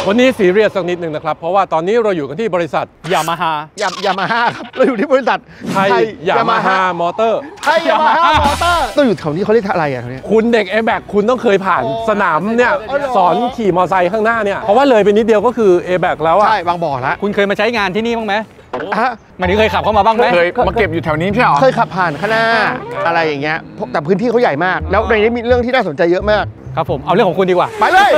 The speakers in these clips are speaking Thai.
วันนี้ซีเรียสสักนิดหนึ่งนะครับเพราะว่าตอนนี้เราอยู่กันที่บริษัทยามาฮ่าครับเราอยู่ที่บริษัทไทยยามาฮ่ามอเตอร์ไทยยามาฮ่ามอเตอร์ต้องอยู่แถวนี้เขาเรียกอะไรอ่ะแถวนี้คุณเด็กแบกคุณต้องเคยผ่านสนามเนี่ยสอนขี่มอเตอร์ไซค์ข้างหน้าเนี่ยเพราะว่าเลยไปนิดเดียวก็คือแบกแล้วอะใช่บางบ่อแล้วคุณเคยมาใช้งานที่นี่บ้างไหมมันเคยขับเข้ามาบ้างไหมเคยมาเก็บอยู่แถวนี้ใช่หรอเคยขับผ่านข้างหน้าอะไรอย่างเงี้ยแต่พื้นที่เขาใหญ่มากแล้วในนี้มีเรื่องที่น่าสนใจเยอะมากครับผมเอาเรื่องของคุณดีกว่าไปเลย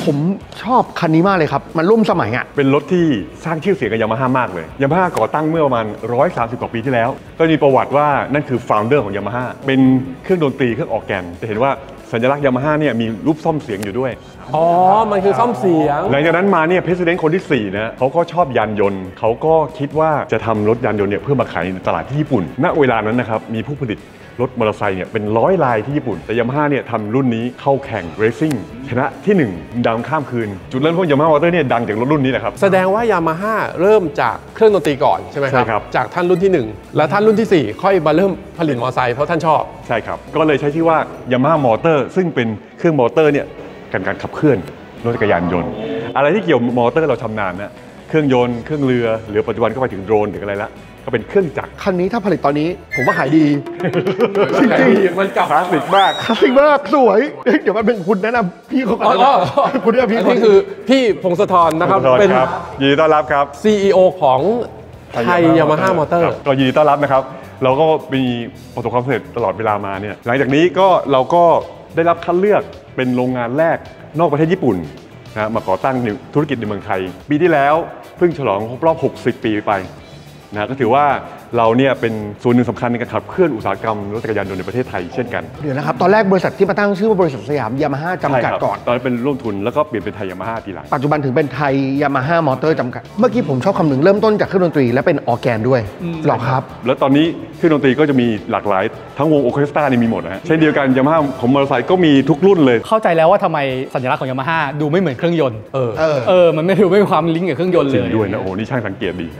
ผมชอบคันนี้มากเลยครับมันร่วมสมัยอ่ะเป็นรถที่สร้างชื่อเสียงกับยามาฮ่ามากเลยยามาฮ่าก่อตั้งเมื่อประมาณ130 กว่าปีที่แล้วก็มีประวัติว่านั่นคือฟาวเดอร์ของยามาฮ่าเป็นเครื่องดนตรีเครื่องออร์แกนจะเห็นว่าสัญลักษณ์ยามาฮ่าเนี่ยมีรูปซ่อมเสียงอยู่ด้วยอ๋อมันคือซ่อมเสียงหลังจากนั้นมาเนี่ยเพรสิดเนนต์คนที่4นะเขาก็ชอบยานยนต์เขาก็คิดว่าจะทำรถยานยนต์เนี่ยเพื่อมาขายในตลาดที่ญี่ปุ่นณเวลานั้นนะครับมีผู้ผลิตรถมอเตอร์ไซค์เนี่ยเป็น100 ลายที่ญี่ปุ่นแต่ยามาฮ่าเนี่ยทำรุ่นนี้เข้าแข่งเรซิ่งชนะที่1ดังข้ามคืนจุดเริ่มต้นยามาฮ่ามอเตอร์เนี่ยดังจากรถรุ่นนี้แหละครับแสดงว่ายามาฮ่าเริ่มจากเครื่องดนตรีก่อนใช่ไหมครับจากท่านรุ่นที่1และท่านรุ่นที่4ค่อยมาเริ่มผลิตมอเตอร์ไซค์เพราะท่านชอบใช่ครับก็เลยใช้ชื่อว่ายามาฮ่ามอเตอร์ซึ่งเป็นเครื่องมอเตอร์เนี่ยการขับเคลื่อนรถจักรยานยนต์อะไรที่เกี่ยวมอเตอร์เราชำนาญนะเครื่องยนต์เครื่องเรือหรือปัจจุบันก็ไปถึงโดรนถึงอะไรละก็เป็นเครื่องจักรคันนี้ถ้าผลิตตอนนี้ผมว่าขายดีจริงๆมันคลาสสิกมากสวยเดี๋ยวมันเป็นคุณแนะนำพี่เขาก่อนคุณแนะนำพี่นี่คือพี่พงศธรนะครับเป็นยินดีต้อนรับครับ CEO ของไทยยามาฮ่ามอเตอร์ก็ยินดีต้อนรับนะครับเราก็มีประสบความสำเร็จตลอดเวลามาเนี่ยหลังจากนี้ก็เราก็ได้รับคัดเลือกเป็นโรงงานแรกนอกประเทศญี่ปุ่นนะมาก่อตั้งธุรกิจในเมืองไทยปีที่แล้วเพิ่งฉลองครบรอบ60 ปีไปนะก็ถือว่าเราเนี่ยเป็นส่วนหนึ่งสำคัญในการขับเคลื่อนอุตสาหกรรมรถจักรยานยนต์ในประเทศไทยเช่นกันเดี๋ยวนะครับตอนแรกบริษัทที่มาตั้งชื่อว่าบริษัทสยามยามาฮ่าจำกัดก่อนตอนนั้นเป็นร่วมทุนแล้วก็เปลี่ยนเป็นไทยยามาฮ่าทีหลังปัจจุบันถึงเป็นไทยยามาฮ่ามอเตอร์จำกัดเมื่อกี้ผมชอบคำหนึ่งเริ่มต้นจากเครื่องดนตรีและเป็นออร์แกนด้วยหรอครับแล้วตอนนี้เครื่องดนตรีก็จะมีหลากหลายทั้งวงโอเคสตรานี่มีหมดนะฮะเช่นเดียวกันยามาฮ่าของมอเตอร์ไซค์ก็มีทุกรุ่นเลยเข้าใจแล้วว่าทำไมสัญลักษณ์ของยามาฮ่าดูไม่เหมือนเครื่องยนต์มันไม่ดูไม่มีความลิงก์กับเครื่องยนต์เลยจริงด้วยนะโอ้นี่ช่างสังเกตดี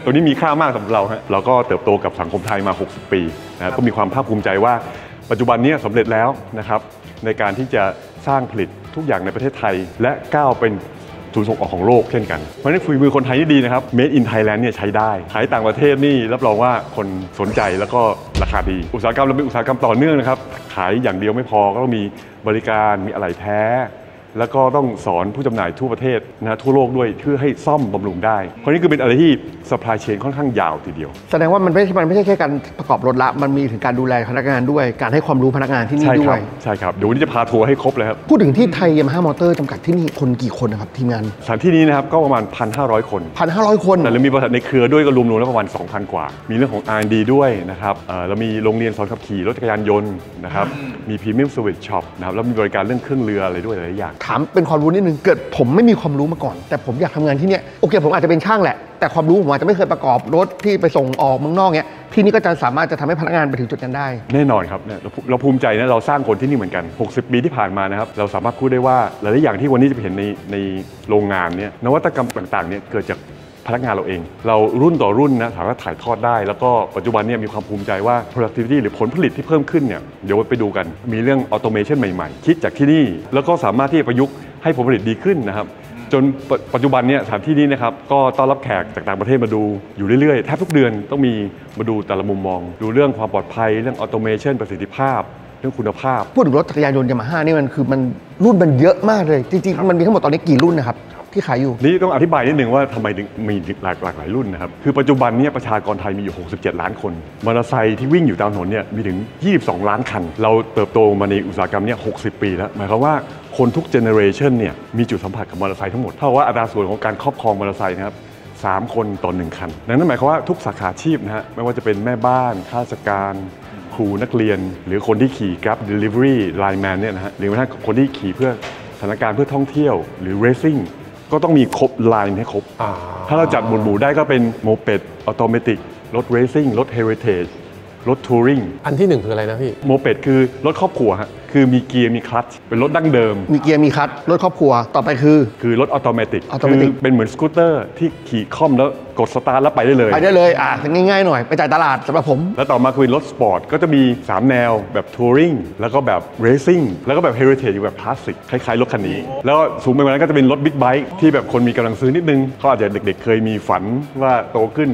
ตัวนี้มีค่ามากสำหรับเราฮะเราก็เติบโตกับสังคมไทยมา60 ปีนะก็มีความภาคภูมิใจว่าปัจจุบันนี้สำเร็จแล้วนะครับในการที่จะสร้างผลิตทุกอย่างในประเทศไทยและก้าวเป็นศูนย์ส่งออกของโลกเช่นกันเพราะฉะนั้นฝีมือคนไทยนี่ดีนะครับ Made in Thailand เนี่ยใช้ได้ขายต่างประเทศนี่รับรองว่าคนสนใจแล้วก็ราคาดีอุตสาหกรรมเราเป็นอุตสาหกรรมต่อเนื่องนะครับขายอย่างเดียวไม่พอก็ต้องมีบริการมีอะไหล่แท้แล้วก็ต้องสอนผู้จำหน่ายทั่วประเทศนะทั่วโลกด้วยเพื่อให้ซ่อมบำรุงได้เพราะนี่คือเป็นอะไรที่ supply chain ค่อนข้างยาวทีเดียวแสดงว่ามันไม่ใช่แค่การประกอบรถละมันมีถึงการดูแลพนักงานด้วยการให้ความรู้พนักงานที่นี่ด้วยใช่ครับเดี๋ยววันนี้จะพาทัวร์ให้ครบเลยครับพูดถึงที่ไทยยามาฮ่ามอเตอร์จำกัดที่นี่คนกี่คนนะครับทีมงานสถานที่นี้นะครับก็ประมาณ 1,500 คนแต่เรามีบริษัทในเครือด้วยก็รวมๆแล้วประมาณ 2,000 กว่ามีเรื่องของ R&D ด้วยนะครับเรามีโรงเรียนสอนขับขี่รถจักรยานยนต์นะครับมีพรีเมียมเซอร์วิสช็อปนะครับแล้วมีบริการเรื่องเครื่องเรืออะไรด้วยหลายอย่างถามเป็นความรู้นิดนึงเกิดผมไม่มีความรู้มาก่อนแต่ผมอยากทำงานที่นี่โอเคผมอาจจะเป็นช่างแหละแต่ความรู้ผมอาจจะไม่เคยประกอบรถที่ไปส่งออกเมืองนอกเนี้ยที่นี่ก็จะสามารถจะทำให้พนักงานไปถึงจุดนั้นได้แน่นอนครับเราภูมิใจนะเราสร้างคนที่นี่เหมือนกัน60 ปีที่ผ่านมานะครับเราสามารถพูดได้ว่าหลายๆอย่างที่วันนี้จะเห็นในโรงงานเนี่ยนวัตกรรมต่างๆเนี่ยเกิดจากพนักงานเราเองเรารุ่นต่อรุ่นนะสามารถถ่ายทอดได้แล้วก็ปัจจุบันเนี่ยมีความภูมิใจว่า productivity หรือผลผลิตที่เพิ่มขึ้นเนี่ยเดี๋ยวไปดูกันมีเรื่อง automation ใหม่ๆคิดจากที่นี่แล้วก็สามารถที่จะประยุกต์ให้ผลผลิตดีขึ้นนะครับจนปัจจุบันเนี่ยสถานที่นี้นะครับก็ต้อนรับแขกจากต่างประเทศมาดูอยู่เรื่อยๆแทบทุกเดือนต้องมีมาดูแต่ละมุมมองดูเรื่องความปลอดภัยเรื่อง automation ประสิทธิภาพเรื่องคุณภาพพูดถึงรถจักรยานยนต์ยามาฮ่านี่มันคือมันรุ่นมันเยอะมากเลยจริงๆมันมีทั้งหมดตอนนี้กี่รุ่นนะครับที่ขายอยู่นี่ต้องอธิบายนิดนึงว่าทำไมถึงมีหลากหลายรุ่นนะครับคือปัจจุบันนี้ประชากรไทยมีอยู่67 ล้านคนมอเตอร์ไซค์ที่วิ่งอยู่ตามถนนเนี่ยมีถึง22 ล้านคันเราเติบโตมาในอุตสาหกรรมเนี่ย60 ปีแล้วหมายความว่าคนทุกเจเนอเรชันเนี่ยมีจุดสัมผัสกับมอเตอร์ไซค์ทั้งหมดเท่ากับว่าอัตราส่วนของการครอบครองมอเตอร์ไซค์นะครับ3 คนต่อ 1 คันดังนั้นหมายความว่าทุกสาขาอาชีพนะฮะไม่ว่าจะเป็นแม่บ้านข้าราชการครูนักเรียนหรือคนที่ขี่ Grab Delivery Lineman เนี่ยนะฮะหรือแม้กระทั่งคนที่ขี่เพื่อสถานการณ์เพื่อท่องเที่ยวหรือ Racingก็ต้องมีครบไลน์ให้ครบถ้าเราจัดหมวดหมู่ได้ก็เป็นโมเป็ดออโตเมติกรถเรซิ่งรถเฮริเทจ รถทัวริงอันที่1คืออะไรนะพี่โมเป็ดคือรถครอบครัวฮะคือมีเกียร์มีคลัตช์เป็นรถดั้งเดิมมีเกียร์มีคลัตช์รถครอบครัวต่อไปคือรถออโตเมติกคือเป็นเหมือนสกูตเตอร์ที่ขี่คล่อมแล้วกดสตาร์ทแล้วไปได้เลยง่ายๆหน่อยไปจ่ายตลาดสำหรับผมแล้วต่อมาคือรถสปอร์ตก็จะมี3แนวแบบทัวริงแล้วก็แบบเรซิ่งแล้วก็แบบเฮริเทจแบบคลาสสิกคล้ายๆรถคันนี้แล้วสูงไปกว่านั้นก็จะเป็นรถบิ๊กไบค์ที่แบบคนมีกำลังซื้อนิดนึงเขาอาจจะเด็กๆเคยมีฝันว่าโตขึ้น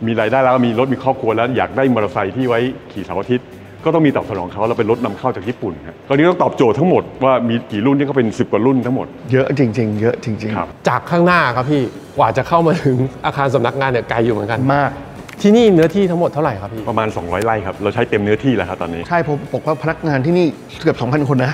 มีรายได้แล้วมีรถมีครอบครัวแล้วอยากได้มอเตอร์ไซค์ที่ไว้ขี่เสาร์อาทิตย์ก็ต้องมีตอบสนองเขาเราเป็นรถนำเข้าจากญี่ปุ่นครับตอนนี้ต้องตอบโจทย์ทั้งหมดว่ามีกี่รุ่นที่เขาเป็น10 กว่ารุ่นทั้งหมดเยอะจริงๆเยอะจริงๆครับจากข้างหน้าครับพี่กว่าจะเข้ามาถึงอาคารสำนักงานเนี่ยไกลอยู่เหมือนกันมากที่นี่เนื้อที่ทั้งหมดเท่าไหร่ครับพี่ประมาณ200 ไร่ครับเราใช้เต็มเนื้อที่แล้วครับตอนนี้ใช่ผมบอกว่าพนักงานที่นี่เกือบ 2,000 คนนะ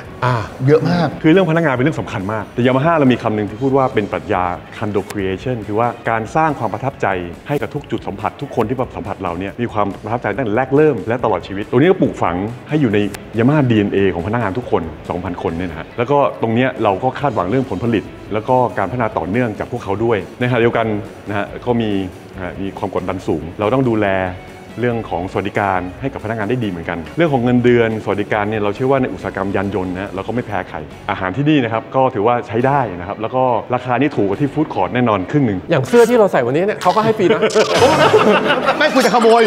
เยอะมากคือเรื่องพนักงานเป็นเรื่องสำคัญมากแต่ยามาฮ่าเรามีคำหนึ่งที่พูดว่าเป็นปรัชญา Condo Creation คือว่าการสร้างความประทับใจให้กับทุกจุดสัมผัสทุกคนที่สัมผัสเราเนี่ยมีความประทับใจตั้งแต่แรกเริ่มและตลอดชีวิตตรงนี้ก็ปลูกฝังให้อยู่ในยามาฮ่า DNA ของพนักงานทุกคน 2,000 คนเนี่ยนะฮะแล้วก็ตรงนี้เราก็คาดหวังเรื่องผลผลิตแล้วก็การพัฒนาต่อเนื่องจากพวกเขาด้วยในขณะเดียวกันนะฮะก็มีความกดดันสูงเราต้องดูแลเรื่องของสวัสดิการให้กับพนักงานได้ดีเหมือนกันเรื่องของเงินเดือนสวัสดิการเนี่ยเราเชื่อว่าในอุตสาหกรรมยานยนต์นะเราก็ไม่แพ้ใครอาหารที่นี่นะครับก็ถือว่าใช้ได้นะครับแล้วก็ราคานี่ถูกกว่าที่ฟู้ดคอร์ทแน่นอนครึ่งนึงอย่างเสื้อที่เราใส่วันนี้เนี่ยเขาก็ให้ฟรีนะไม่ควรจะขโมย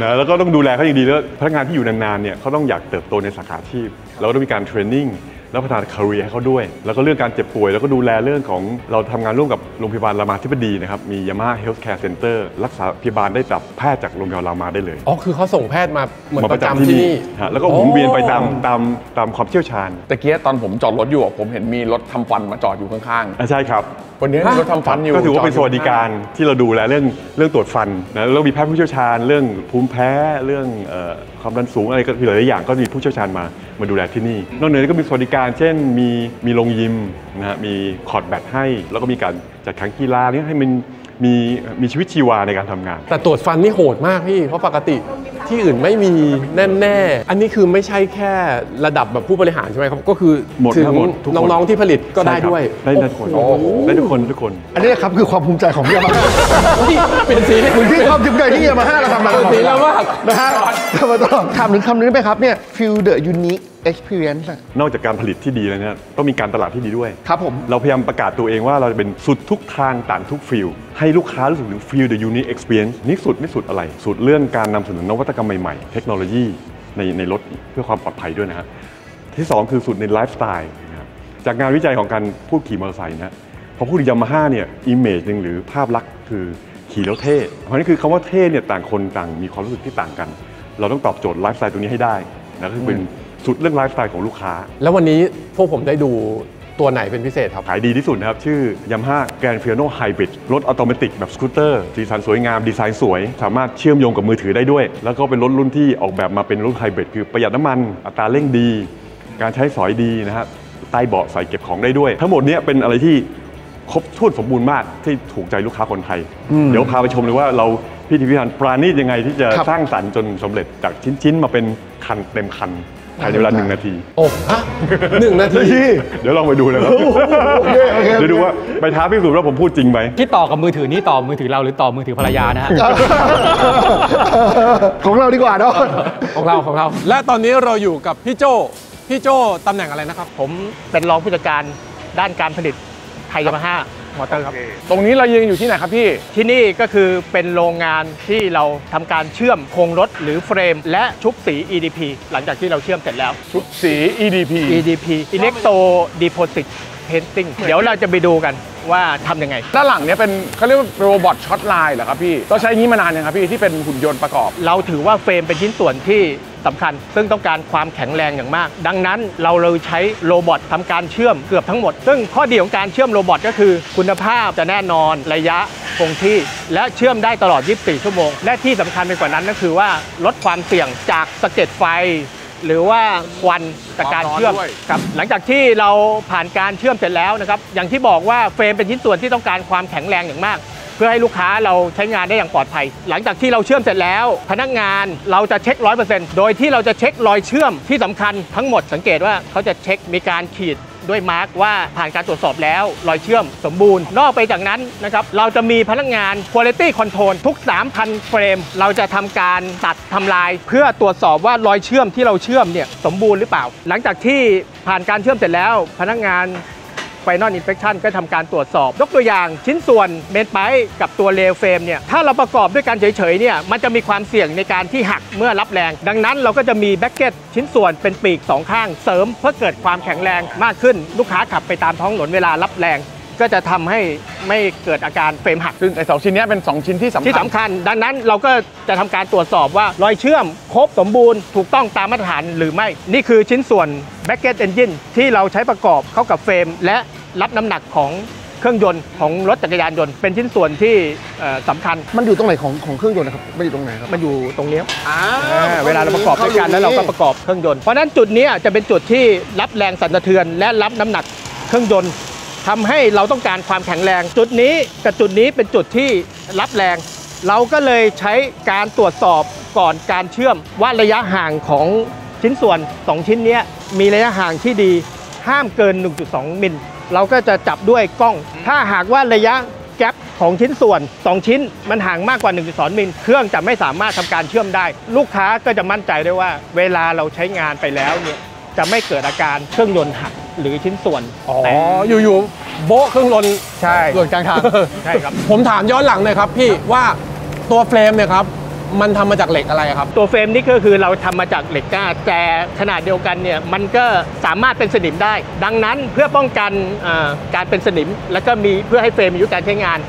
นะแล้วก็ต้องดูแลเขาอย่างดีแล้วพนักงานที่อยู่นานๆเนี่ยเขาต้องอยากเติบโตในสาขาอาชีพเราก็ต้องมีการเทรนนิ่งแล้วพัฒนาคาเรียให้เขาด้วยแล้วก็เรื่องการเจ็บป่วยแล้วก็ดูแลเรื่องของเราทำงานร่วมกับโรงพยาบาลรามาธิบดีนะครับมี Yamaha Healthcare Center รักษาพยาบาลได้จับแพทย์จากโรงพยาบาลรามาได้เลยคือเขาส่งแพทย์มาเหมือนประจำที่นี่แล้วก็หมุนเวียนไปตามความเชี่ยวชาญตะเกียตอนผมจอดรถอยู่ผมเห็นมีรถทำฟันมาจอดอยู่ข้างๆใช่ครับวันนี้มีรถทำฟันอยู่ก็ถือว่าเป็นสวัสดิการที่เราดูแลเรื่องตรวจฟันนะแล้วมีแพทย์ผู้เชี่ยวชาญเรื่องภูมิแพ้เรื่องความดันสูงอะไรก็หลายอย่างก็มีผู้เชี่ยวชาญมาดูแลที่นี่นอกเหนือจากนี้ก็มีสวัสดิการเช่นมีโรงยิมนะฮะมีคอร์ตแบดให้แล้วก็มีการจัดแข่งกีฬาเนี่ยให้มันมีชีวิตชีวาในการทำงานแต่ตรวจฟันนี่โหดมากพี่เพราะปกติที่อื่นไม่มีแน่ๆอันนี้คือไม่ใช่แค่ระดับแบบผู้บริหารใช่ไหมครับก็คือถึงน้องๆที่ผลิตก็ได้ด้วยได้ทุกคนได้ทุกคนอันนี้ครับคือความภูมิใจของยามาฮ่าเป็นสีเหมือนที่ความภูมิใจที่ยามาฮ่าเราทำมาเป็นสีแล้วมากนะฮะมาตลอดถามถึงคำนี้ไปครับเนี่ย feel the unique experience นอกจากการผลิตที่ดีแล้วเนี่ยต้องมีการตลาดที่ดีด้วยครับผมเราพยายามประกาศตัวเองว่าเราจะเป็นสุดทุกทางต่างทุกฟิลให้ลูกค้ารู้สึกถึง feel the unique experience นี่สุดไม่สุดอะไรสุดเรื่องการนำเสนอนวัตกรรมใหม่ๆเทคโนโลยีในรถเพื่อความปลอดภัยด้วยนะฮะที่2คือสุดในไลฟ์สไตล์นะครับจากงานวิจัยของการพูดขี่มอเตอร์ไซค์นะพอพูดถึงยามาฮ่าเนี่ยอิมเมจนึงหรือภาพลักษณ์คือขี่แล้วเท่เพราะนี่คือคำว่าเท่เนี่ยต่างคนต่างมีความรู้สึกที่ต่างกันเราต้องตอบโจทย์ไลฟ์สไตล์ตรงนี้ให้ได้นะคือเป็นสุดเรื่องไลฟ์สไตล์ของลูกค้าแล้ววันนี้พวกผมได้ดูตัวไหนเป็นพิเศษครับขายดีที่สุดนะครับชื่อ Yamaha Grand Piano Hybrid รถออโตเมติกแบบสกูตเตอร์สีสันสวยงามดีไซน์สวยสามารถเชื่อมโยงกับมือถือได้ด้วยแล้วก็เป็นรถรุ่นที่ออกแบบมาเป็นรถไฮบริดคือประหยัดน้ำมันอัตราเร่งดีการใช้สอยดีนะครับใต้เบาะใส่เก็บของได้ด้วยทั้งหมดนี้เป็นอะไรที่ครบถ้วนสมบูรณ์มากที่ถูกใจลูกค้าคนไทยเดี๋ยวพาไปชมเลยว่าเราพิถีพิถันปราณีตยังไงที่จะสร้างสรรค์จนสำเร็จจากชิ้นๆมาเป็นคันเต็มคันภายในเวลา1 นาทีฮะ1 นาทีเดี๋ยวลองไปดูเลยครับเดี๋ยวดูว่าไปท้าพิสูจน์ว่าผมพูดจริงไหมที่ต่อกับมือถือนี่ต่อมือถือเราหรือต่อมือถือภรรยานะฮะของเราดีกว่าเนาะของเราและตอนนี้เราอยู่กับพี่โจ้ตำแหน่งอะไรนะครับผมเป็นรองผู้จัดการด้านการผลิตไทยยามาฮ่ามอเตอร์ครับตรงนี้เรายืนอยู่ที่ไหนครับพี่ที่นี่ก็คือเป็นโรงงานที่เราทำการเชื่อมโครงรถหรือเฟรมและชุบสี EDP หลังจากที่เราเชื่อมเสร็จแล้วชุบสี EDP Electro Deposit Painting เดี๋ยวเราจะไปดูกันว่าทำยังไงด้านหลังเนี่ยเป็นเขาเรียกว่าโรบอทช็อตไลน์เหรอครับพี่เราใช้งี้มานานยังครับพี่ที่เป็นหุ่นยนต์ประกอบเราถือว่าเฟรมเป็นชิ้นส่วนที่สำคัญซึ่งต้องการความแข็งแรงอย่างมากดังนั้นเราเลยใช้โรบอททำการเชื่อมเกือบทั้งหมดซึ่งข้อดีของการเชื่อมโรบอทก็คือคุณภาพจะแน่นอนระยะคงที่และเชื่อมได้ตลอด24 ชั่วโมงและที่สำคัญไปกว่านั้นก็คือว่าลดความเสี่ยงจากสะเก็ดไฟหรือว่าควันจากการเชื่อมครับหลังจากที่เราผ่านการเชื่อมเสร็จแล้วนะครับอย่างที่บอกว่าเฟรมเป็นชิ้นส่วนที่ต้องการความแข็งแรงอย่างมากเพื่อให้ลูกค้าเราใช้งานได้อย่างปลอดภัยหลังจากที่เราเชื่อมเสร็จแล้วพนักงานเราจะเช็ค 100% โดยที่เราจะเช็ครอยเชื่อมที่สำคัญทั้งหมดสังเกตว่าเขาจะเช็คมีการขีด ด้วยมาร์กว่าผ่านการตรวจสอบแล้วรอยเชื่อมสมบูรณ์นอกไปจากนั้นนะครับเราจะมีพนักงาน Quality Control ทุก 3,000 เฟรมเราจะทำการตัดทำลายเพื่อตรวจสอบว่ารอยเชื่อมที่เราเชื่อมเนี่ยสมบูรณ์หรือเปล่าหลังจากที่ผ่านการเชื่อมเสร็จแล้วพนักงานFinal Inspection ก็ทำการตรวจสอบยกตัวอย่างชิ้นส่วนเมนไปกับตัวเรลเฟรมเนี่ยถ้าเราประกอบด้วยกันเฉยๆเนี่ยมันจะมีความเสี่ยงในการที่หักเมื่อรับแรงดังนั้นเราก็จะมีแบ็กเก็ตชิ้นส่วนเป็นปีก2ข้างเสริมเพื่อเกิดความแข็งแรงมากขึ้นลูกค้าขับไปตามท้องถนนเวลารับแรงก็จะทำให้ไม่เกิดอาการเฟรมหัก ซึ่งไอ้2ชิ้นนี้เป็น2ชิ้นที่สำคัญ ดังนั้นเราก็จะทำการตรวจสอบว่ารอยเชื่อมครบสมบูรณ์ถูกต้องตามมาตรฐานหรือไม่นี่คือชิ้นส่วนแบ็กเก็ตเอนจินที่เราใช้ประกอบเข้ากับเฟรมและรับน้ำหนักของเครื่องยนต์ของรถจักรยานยนต์เป็นชิ้นส่วนที่สำคัญมันอยู่ตรงไหนของเครื่องยนต์นะครับมันอยู่ตรงไหนครับมันอยู่ตรงนี้เวลาเราประกอบด้วยกันแล้วเราก็ประกอบเครื่องยนต์เพราะนั้นจุดนี้จะเป็นจุดที่รับแรงสั่นสะเทือนและรับน้ำหนักเครื่องยนต์ทำให้เราต้องการความแข็งแรงจุดนี้กับจุดนี้เป็นจุดที่รับแรงเราก็เลยใช้การตรวจสอบก่อนการเชื่อมว่าระยะห่างของชิ้นส่วน2ชิ้นนี้มีระยะห่างที่ดีห้ามเกิน 1.2 มิลเราก็จะจับด้วยกล้องถ้าหากว่าระยะแกปของชิ้นส่วน2ชิ้นมันห่างมากกว่า 1.2 มิลเครื่องจะไม่สามารถทำการเชื่อมได้ลูกค้าก็จะมั่นใจได้ว่าเวลาเราใช้งานไปแล้วเนี่ยจะไม่เกิดอาการเครื่องยนต์หักหรือชิ้นส่วนอยู่ๆโบ๊ะเครื่องยนต์ใช่หล่นกลางทางใช่ครับผมถามย้อนหลังเลยครับพี่ว่าตัวเฟรมเนี่ยครับมันทำมาจากเหล็กอะไรครับตัวเฟรมนี่ก็คือเราทำมาจากเหล็กก้าแต่ขนาดเดียวกันเนี่ยมันก็สามารถเป็นสนิมได้ดังนั้นเพื่อป้องกันการเป็นสนิมแล้วก็มีเพื่อให้เฟรมมีอายุการใช้งาน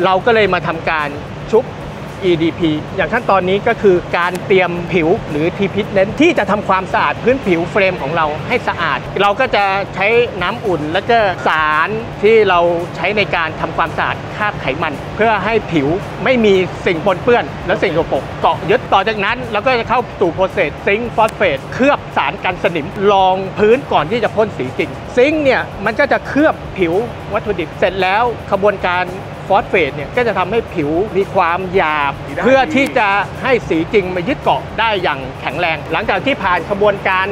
เราก็เลยมาทำการชุบ EDP อย่างขั้นตอนนี้ก็คือการเตรียมผิวหรือ T-Pigment ที่จะทำความสะอาดพื้นผิวเฟรมของเราให้สะอาดเราก็จะใช้น้ำอุ่นแล้วก็สารที่เราใช้ในการทำความสะอาดคราบไขมันเพื่อให้ผิวไม่มีสิ่งปนเปื้อนและสิ่งสกปรกเกาะยึดต่อจากนั้นเราก็จะเข้าสู่โปรเซสซิงค์ฟอสเฟตเคลือบสารกันสนิมรองพื้นก่อนที่จะพ่นสีจริงซิงค์เนี่ยมันก็จะเคลือบผิววัตถุดิบเสร็จแล้วขบวนการฟอสเฟตเนี่ยก็จะทำให้ผิวมีความหยาบเพื่อที่จะให้สีจริงมายึดเกาะได้อย่างแข็งแรงหลังจากที่ผ่านขบวนการ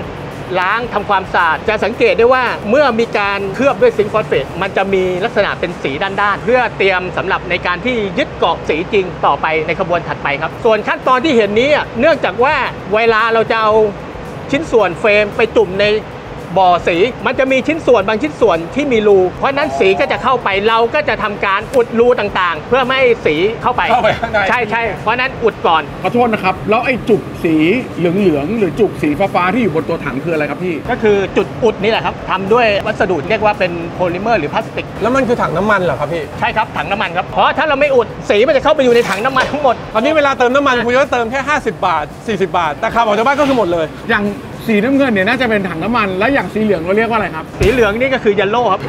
ล้างทำความสะอาดจะสังเกตได้ว่าเมื่อมีการเคลือบด้วยซิงค์ฟอสเฟตมันจะมีลักษณะเป็นสีด้านๆเพื่อเตรียมสำหรับในการที่ยึดเกาะสีจริงต่อไปในขบวนถัดไปครับส่วนขั้นตอนที่เห็นนี้เนื่องจากว่าเวลาเราจะเอาชิ้นส่วนเฟรมไปจุ่มในบ่อสีมันจะมีชิ้นส่วนบางชิ้นส่วนที่มีรูเพราะนั้นสีก็จะเข้าไปเราก็จะทำการอุดรูต่างๆเพื่อไม่ให้สีเข้าไปข้างในใช่เพราะนั้นอุดก่อนขอโทษนะครับแล้วไอ้จุกสีเหลืองๆหรือจุกสีฟ้าๆที่อยู่บนตัวถังคืออะไรครับพี่ก็คือจุดอุดนี่แหละครับทำด้วยวัสดุเรียกว่าเป็นโพลิเมอร์หรือพลาสติกแล้วมันคือถังน้ำมันเหรอครับพี่ใช่ครับถังน้ำมันครับเพราะถ้าเราไม่อุดสีมันจะเข้าไปอยู่ในถังน้ำมันทั้งหมดตอนนี้เวลาเติมน้ำมันคุณก็เติมแค่50 บาท40 บาทแต่ขับออกจากบ้านก็คือหมดเลยอย่างสีน้ำเงินเนี่ยน่าจะเป็นถังน้ำมันแล้วอย่างสีเหลืองเราเรียกว่าอะไรครับสีเหลืองนี่ก็คือเยลโล่ครับ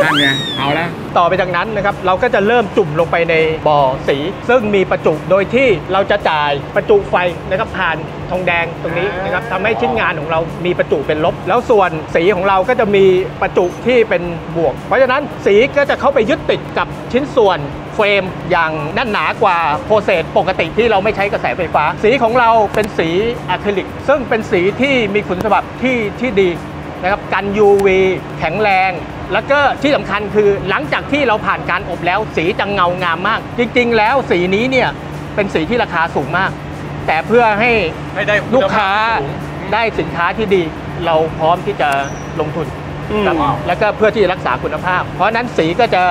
นั่นไงเอาแล้วต่อไปจากนั้นนะครับเราก็จะเริ่มจุ่มลงไปในบ่อสีซึ่งมีประจุโดยที่เราจะจ่ายประจุไฟนะครับผ่านทองแดงตรงนี้นะครับทำให้ชิ้นงานของเรามีประจุเป็นลบแล้วส่วนสีของเราก็จะมีประจุที่เป็นบวกเพราะฉะนั้นสีก็จะเข้าไปยึดติดกับชิ้นส่วนเฟรมอย่างแน่นหนากว่าโปรเซสปกติที่เราไม่ใช้กระแสไฟฟ้าสีของเราเป็นสีอะคริลิกซึ่งเป็นสีที่มีคุณสมบัติที่ดีนะครับกัน UV แข็งแรงแล้วก็ที่สำคัญคือหลังจากที่เราผ่านการอบแล้วสีจะเงางามมากจริงๆแล้วสีนี้เนี่ยเป็นสีที่ราคาสูงมากแต่เพื่อให้ลูกค้าได้สินค้าที่ดีเราพร้อมที่จะลงทุนแล้วก็เพื่อที่จะรักษาคุณภาพเพราะนั้นสีก็จะ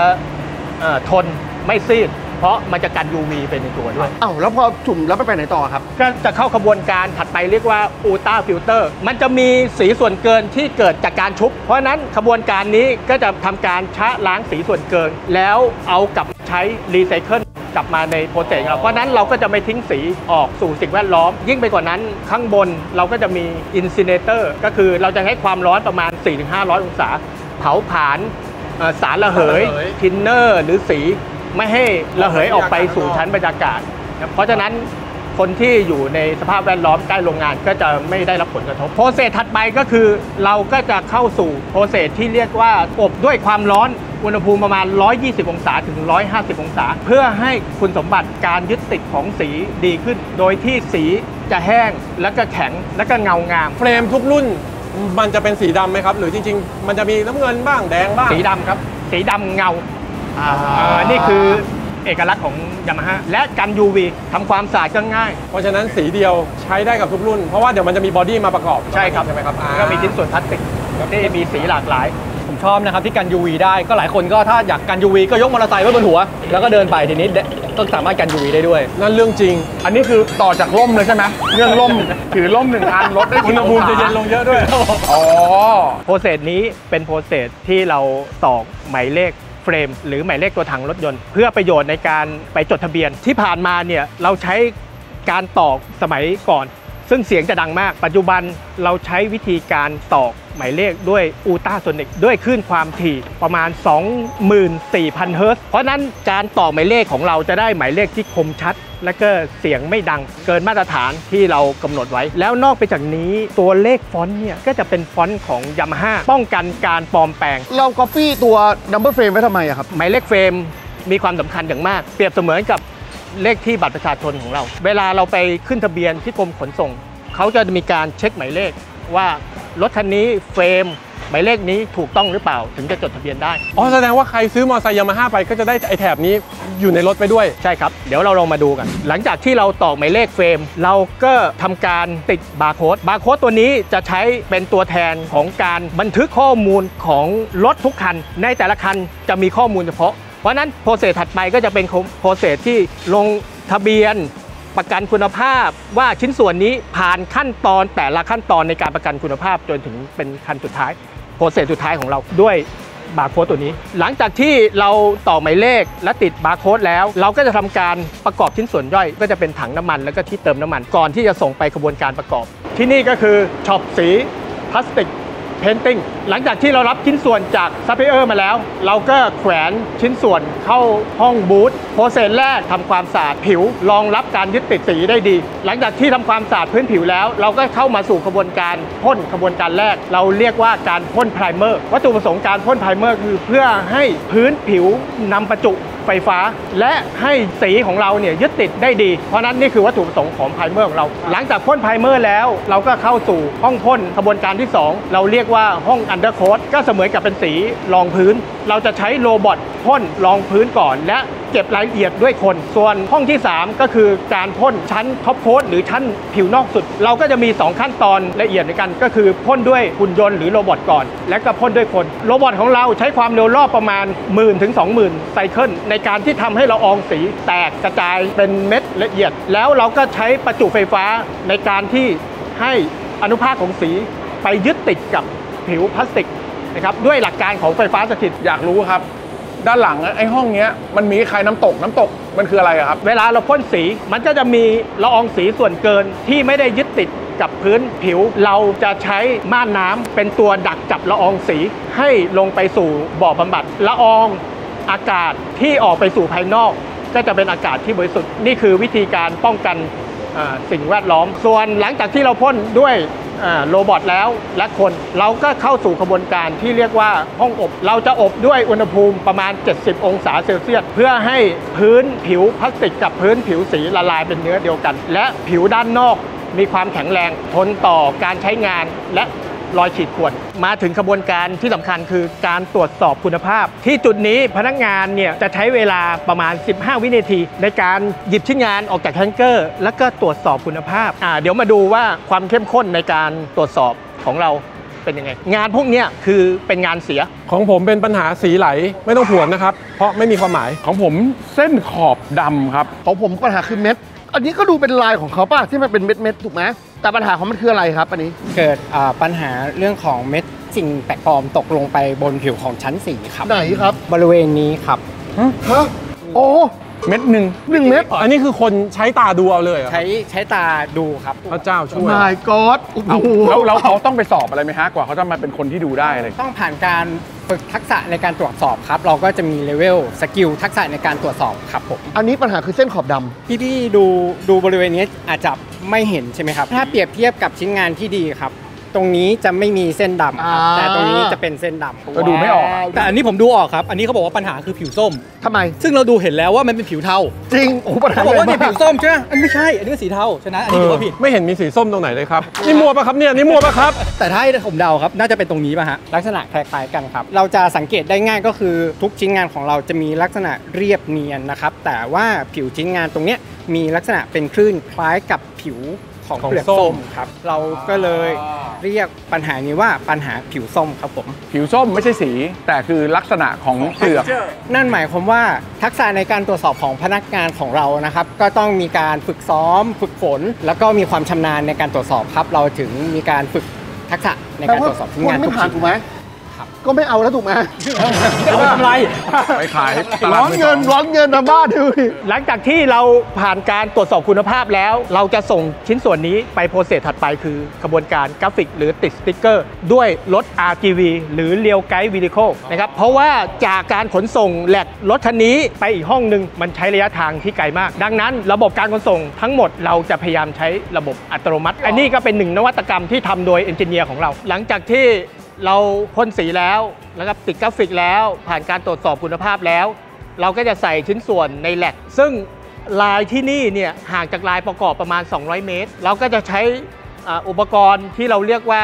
ทนไม่ซีดเพราะมันจะกัน UV ไปในตัวด้วยอ้าวแล้วพอจุ่มแล้วไปไหนต่อครับก็จะเข้าขบวนการถัดไปเรียกว่าอูต้าฟิลเตอร์มันจะมีสีส่วนเกินที่เกิดจากการชุบเพราะนั้นขบวนการนี้ก็จะทำการชะล้างสีส่วนเกินแล้วเอากลับใช้รีไซเคิลกลับมาในโปรเซสเพราะนั้นเราก็จะไม่ทิ้งสีออกสู่สิ่งแวดล้อมยิ่งไปกว่านั้นข้างบนเราก็จะมีอินซินเนเตอร์ก็คือเราจะให้ความร้อนประมาณ 4-500 องศาเผาผลาญสารระเหยทินเนอร์หรือสีไม่ให้ระเหยออกไปสู่ชั้นบรรยากาศเพราะฉะนั้นคนที่อยู่ในสภาพแวดล้อมใกล้โรงงานก็จะไม่ได้รับผลกระทบโปรเซสถัดไปก็คือเราก็จะเข้าสู่โปรเซสที่เรียกว่าอบด้วยความร้อนอุณหภูมิประมาณ120 องศาถึง150 องศาเพื่อให้คุณสมบัติการยึดติดของสีดีขึ้นโดยที่สีจะแห้งแล้วก็แข็งแล้วก็เงางามเฟรมทุกรุ่น มันจะเป็นสีดำไหมครับหรือจริงๆมันจะมีน้ำเงินบ้างแดงบ้าง สีดำครับสีดำเงานี่คือเอกลักษณ์ของยามาฮ่าและกัน UV ทำความสะอาดก็ง่าย เพราะฉะนั้นสีเดียวใช้ได้กับทุกรุ่นเพราะว่าเดี๋ยวมันจะมีบอดี้มาประกอบ ใช่ครับ ใช่ไหมครับ ก็มีชิ้นส่วนพลาสติกที่มีสีหลากหลาย ผมชอบนะครับที่กัน UV ได้ก็หลายคนก็ถ้าอยากกัน UV ก็ยกมอเตอร์ไซค์ไว้บนหัว แล้วก็เดินไปทีนี้ก็สามารถกัน UV ได้ด้วย นั่นเรื่องจริง อันนี้คือต่อจากร่มเลยใช่ไหมเรื่องร่มถือร่ม1 อันลดได้ อุณหภูมิจะเย็นลงเยอะด้วย อ๋อ โปรเซสนี้เป็นโปรเซสที่เราตอกหมายเลขเฟรมหรือหมายเลขตัวถังรถยนต์เพื่อประโยชน์ในการไปจดทะเบียนที่ผ่านมาเนี่ยเราใช้การตอกสมัยก่อนซึ่งเสียงจะดังมากปัจจุบันเราใช้วิธีการตอกหมายเลขด้วยอูลตราโซนิกด้วยคลื่นความถี่ประมาณ 24,000 เฮิรตซ์เพราะนั้นการตอกหมายเลขของเราจะได้หมายเลขที่คมชัดและก็เสียงไม่ดังเกินมาตรฐานที่เรากำหนดไว้แล้วนอกไปจากนี้ตัวเลขฟอนต์เนี่ยก็จะเป็นฟอนต์ของ Yamaha ป้องกันการปลอมแปลง เราก๊อปปี้ตัว number frame ไว้ทำไมอะครับ หมายเลขเฟรมมีความสำคัญอย่างมากเปรียบเสมือนกับเลขที่บัตรประชาชนของเราเวลาเราไปขึ้นทะเบียนที่กรมขนส่งเขาจะมีการเช็คหมายเลขว่ารถคันนี้เฟรมหมายเลขนี้ถูกต้องหรือเปล่าถึงจะจดทะเบียนได้ อ๋อแสดงว่าใครซื้อมอเตอร์ไซค์ยามาฮ่าไปก็จะได้ไอแถบนี้อยู่ในรถไปด้วย ใช่ครับเดี๋ยวเราลองมาดูกันหลังจากที่เราตอกหมายเลขเฟรมเราก็ทำการติดบาร์โค้ดตัวนี้จะใช้เป็นตัวแทนของการบันทึกข้อมูลของรถทุกคันในแต่ละคันจะมีข้อมูลเฉพาะเพราะนั้นโปรเซสถัดไปก็จะเป็นโปรเซสที่ลงทะเบียนประกันคุณภาพว่าชิ้นส่วนนี้ผ่านขั้นตอนแต่ละขั้นตอนในการประกันคุณภาพจนถึงเป็นขั้นสุดท้ายโปรเซสสุดท้ายของเราด้วยบาร์โค้ดตัวนี้หลังจากที่เราต่อหมายเลขและติดบาร์โค้ดแล้วเราก็จะทำการประกอบชิ้นส่วนย่อยก็จะเป็นถังน้ำมันแล้วก็ที่เติมน้ำมันก่อนที่จะส่งไปกระบวนการประกอบที่นี่ก็คือช็อปสีพลาสติกเพนติ้งหลังจากที่เรารับชิ้นส่วนจากซัพพลายเออร์มาแล้วเราก็แขวนชิ้นส่วนเข้าห้องบูธโปรเซสแรกทำความสะอาดผิวรองรับการยึดติดสีได้ดีหลังจากที่ทำความสะอาดพื้นผิวแล้วเราก็เข้ามาสู่กระบวนการพ่นกระบวนการแรกเราเรียกว่าการพ่นไพรเมอร์วัตถุประสงค์การพ่นไพรเมอร์คือเพื่อให้พื้นผิวนำประจุไฟฟ้าและให้สีของเราเนี่ยยึดติดได้ดีเพราะนั้นนี่คือวัตถุประสงค์ของไพรเมอร์ของเราหลังจากพ่นไพรเมอร์แล้วเราก็เข้าสู่ห้องพ่นกระบวนการที่2เราเรียกว่าห้องอันเดอร์โค้ดก็เสมือนกับเป็นสีรองพื้นเราจะใช้โรบอทพ่นรองพื้นก่อนและเก็บรายละเอียดด้วยคนส่วนห้องที่3ก็คือการพ่นชั้นท็อปโค้ดหรือชั้นผิวนอกสุดเราก็จะมี2ขั้นตอนละเอียดในกันก็คือพ่นด้วยหุ่นยนต์หรือโรบอทก่อนและก็พ่นด้วยคนโรบอทของเราใช้ความเร็วรอบประมาณ 10,000 ถึง 20,000 ไซเคิลในการที่ทำให้ละอองสีแตกกระจายเป็นเม็ดละเอียดแล้วเราก็ใช้ประจุไฟฟ้าในการที่ให้อนุภาคของสีไปยึดติดกับผิวพลาสติกนะครับด้วยหลักการของไฟฟ้าสถิตอยากรู้ครับด้านหลังไอ้ห้องเนี้ยมันมีคล้ายน้ำตกมันคืออะไรครับเวลาเราพ่นสีมันก็จะมีละอองสีส่วนเกินที่ไม่ได้ยึดติดกับพื้นผิวเราจะใช้ม่านน้ำเป็นตัวดักจับละอองสีให้ลงไปสู่บ่อบำบัดละอองอากาศที่ออกไปสู่ภายนอกก็จะเป็นอากาศที่บริสุทธิ์นี่คือวิธีการป้องกันสิ่งแวดล้อมส่วนหลังจากที่เราพ่นด้วยโรบอทแล้วและคนเราก็เข้าสู่กระบวนการที่เรียกว่าห้องอบเราจะอบด้วยอุณหภูมิประมาณ70องศาเซลเซียสเพื่อให้พื้นผิวพลาสติกกับพื้นผิวสีละลายเป็นเนื้อเดียวกันและผิวด้านนอกมีความแข็งแรงทนต่อการใช้งานและรอยขีดข่วนมาถึงกระบวนการที่สำคัญคือการตรวจสอบคุณภาพที่จุดนี้พนักงานเนี่ยจะใช้เวลาประมาณ15วินาทีในการหยิบชิ้นงานออกจากแทงเกอร์แล้วก็ตรวจสอบคุณภาพเดี๋ยวมาดูว่าความเข้มข้นในการตรวจสอบของเราเป็นยังไงงานพวกนี้คือเป็นงานเสียของผมเป็นปัญหาสีไหลไม่ต้องผวนนะครับเพราะไม่มีความหมายของผมเส้นขอบดำครับของผมปัญหาคือเม็ดอันนี้ก็ดูเป็นลายของเขาป่ะที่มันเป็นเม็ดถูกไหมแต่ปัญหาของมันคืออะไรครับอันนี้เกิดปัญหาเรื่องของเม็ดสิ่งแปลกปลอมตกลงไปบนผิวของชั้นสีครับไหนครับบริเวณนี้ครับฮะโอ้เม็ดหนึ่งเม็ดอันนี้คือคนใช้ตาดูเอาเลยใช้ตาดูครับพระเจ้าช่วย My God แล้วเขาต้องไปสอบอะไรไหมฮะกว่าเขาจะมาเป็นคนที่ดูได้เลยต้องผ่านการฝึกทักษะในการตรวจสอบครับเราก็จะมีเลเวลสกิลทักษะในการตรวจสอบครับผมอันนี้ปัญหาคือเส้นขอบดำพี่ดูบริเวณนี้อาจจะไม่เห็นใช่ไหมครับถ้าเปรียบเทียบกับชิ้นงานที่ดีครับ ตรงนี้จะไม่มีเส้นดำครับแต่ตรงนี้จะเป็นเส้นดำ ก็ดูไม่ออก แต่อันนี้ผมดูออกครับอันนี้เขาบอกว่าปัญหาคือผิวส้ม ทำไม ซึ่งเราดูเห็นแล้วว่ามันเป็นผิวเทา จริงโอ้ปัญหา เขาบอกว่าเนี่ย ใหญ่ ผิวส้มใช่ไหมอันนี้ไม่ใช่อันนี้เป็นสีเทาฉะนั้นอันนี้ถือว่าผิด ไม่เห็นมีสีส้มตรงไหนเลยครับนี่มัวปะครับเนี่ยนี่มัวปะครับ แต่ถ้าให้ผมเดาครับน่าจะเป็นตรงนี้ป่ะฮะ ลักษณะคล้ายๆกันครับเราจะสังเกตได้ง่ายก็คือทุกชิ้นงานของเราจะมีลักษณะเรียบเนียนนะครับแต่ว่าผิวชิ้นงานตรงเนี้ยมีลักษณะเป็นคลื่นคล้ายกับผิวของเปลือกส้มครับเราก็เลยเรียกปัญหานี้ว่าปัญหาผิวส้มครับผม ผิวส้มไม่ใช่สี แต่คือลักษณะของเปลือก นั่นหมายความว่าทักษะในการตรวจสอบของพนักงานของเรานะครับก็ต้องมีการฝึกซ้อม ฝึกฝน แล้วก็มีความชำนาญในการตรวจสอบครับเราถึงมีการฝึกทักษะในการตรวจสอบชิ้นงาน ไม่ ทุก ผ่าน ชิ้น ถูกไหมก็ไม่เอาแล้วถูกไหม เอาไปทำไร ไปขายตลา ร้ ด อน มือส เงิ อน ง ร้อนเงินทำบ้านดูดิ หลังจากที่เราผ่านการตรวจสอบคุณภาพแล้ว เราจะส่งชิ้นส่วนนี้ไปโปรเซสถัดไปคือกระบวนการกราฟิกหรือติดสติ๊กเกอร์ด้วยรถ RGV หรือ Real Guide Vehicle นะครับเพราะว่าจากการขนส่งแหลกรถคันนี้ไปอีกห้องหนึ่งมันใช้ระยะทางที่ไกลมาก ดังนั้นระบบการขนส่งทั้งหมดเราจะพยายามใช้ระบบอัตโนมัติ อันนี้ก็เป็นหนึ่งนวัตกรรมที่ทำโดยเอนจิเนียร์ของเรา หลังจากที่เราพ่นสีแล้วนะครับติดกราฟิกแล้วผ่านการตรวจสอบคุณภาพแล้ว เราก็จะใส่ชิ้นส่วนในแหลกซึ่งลายที่นี่เนี่ยห่างจากลายประกอบประมาณ 200 เมตร เราก็จะใช้อุปกรณ์ที่เราเรียกว่า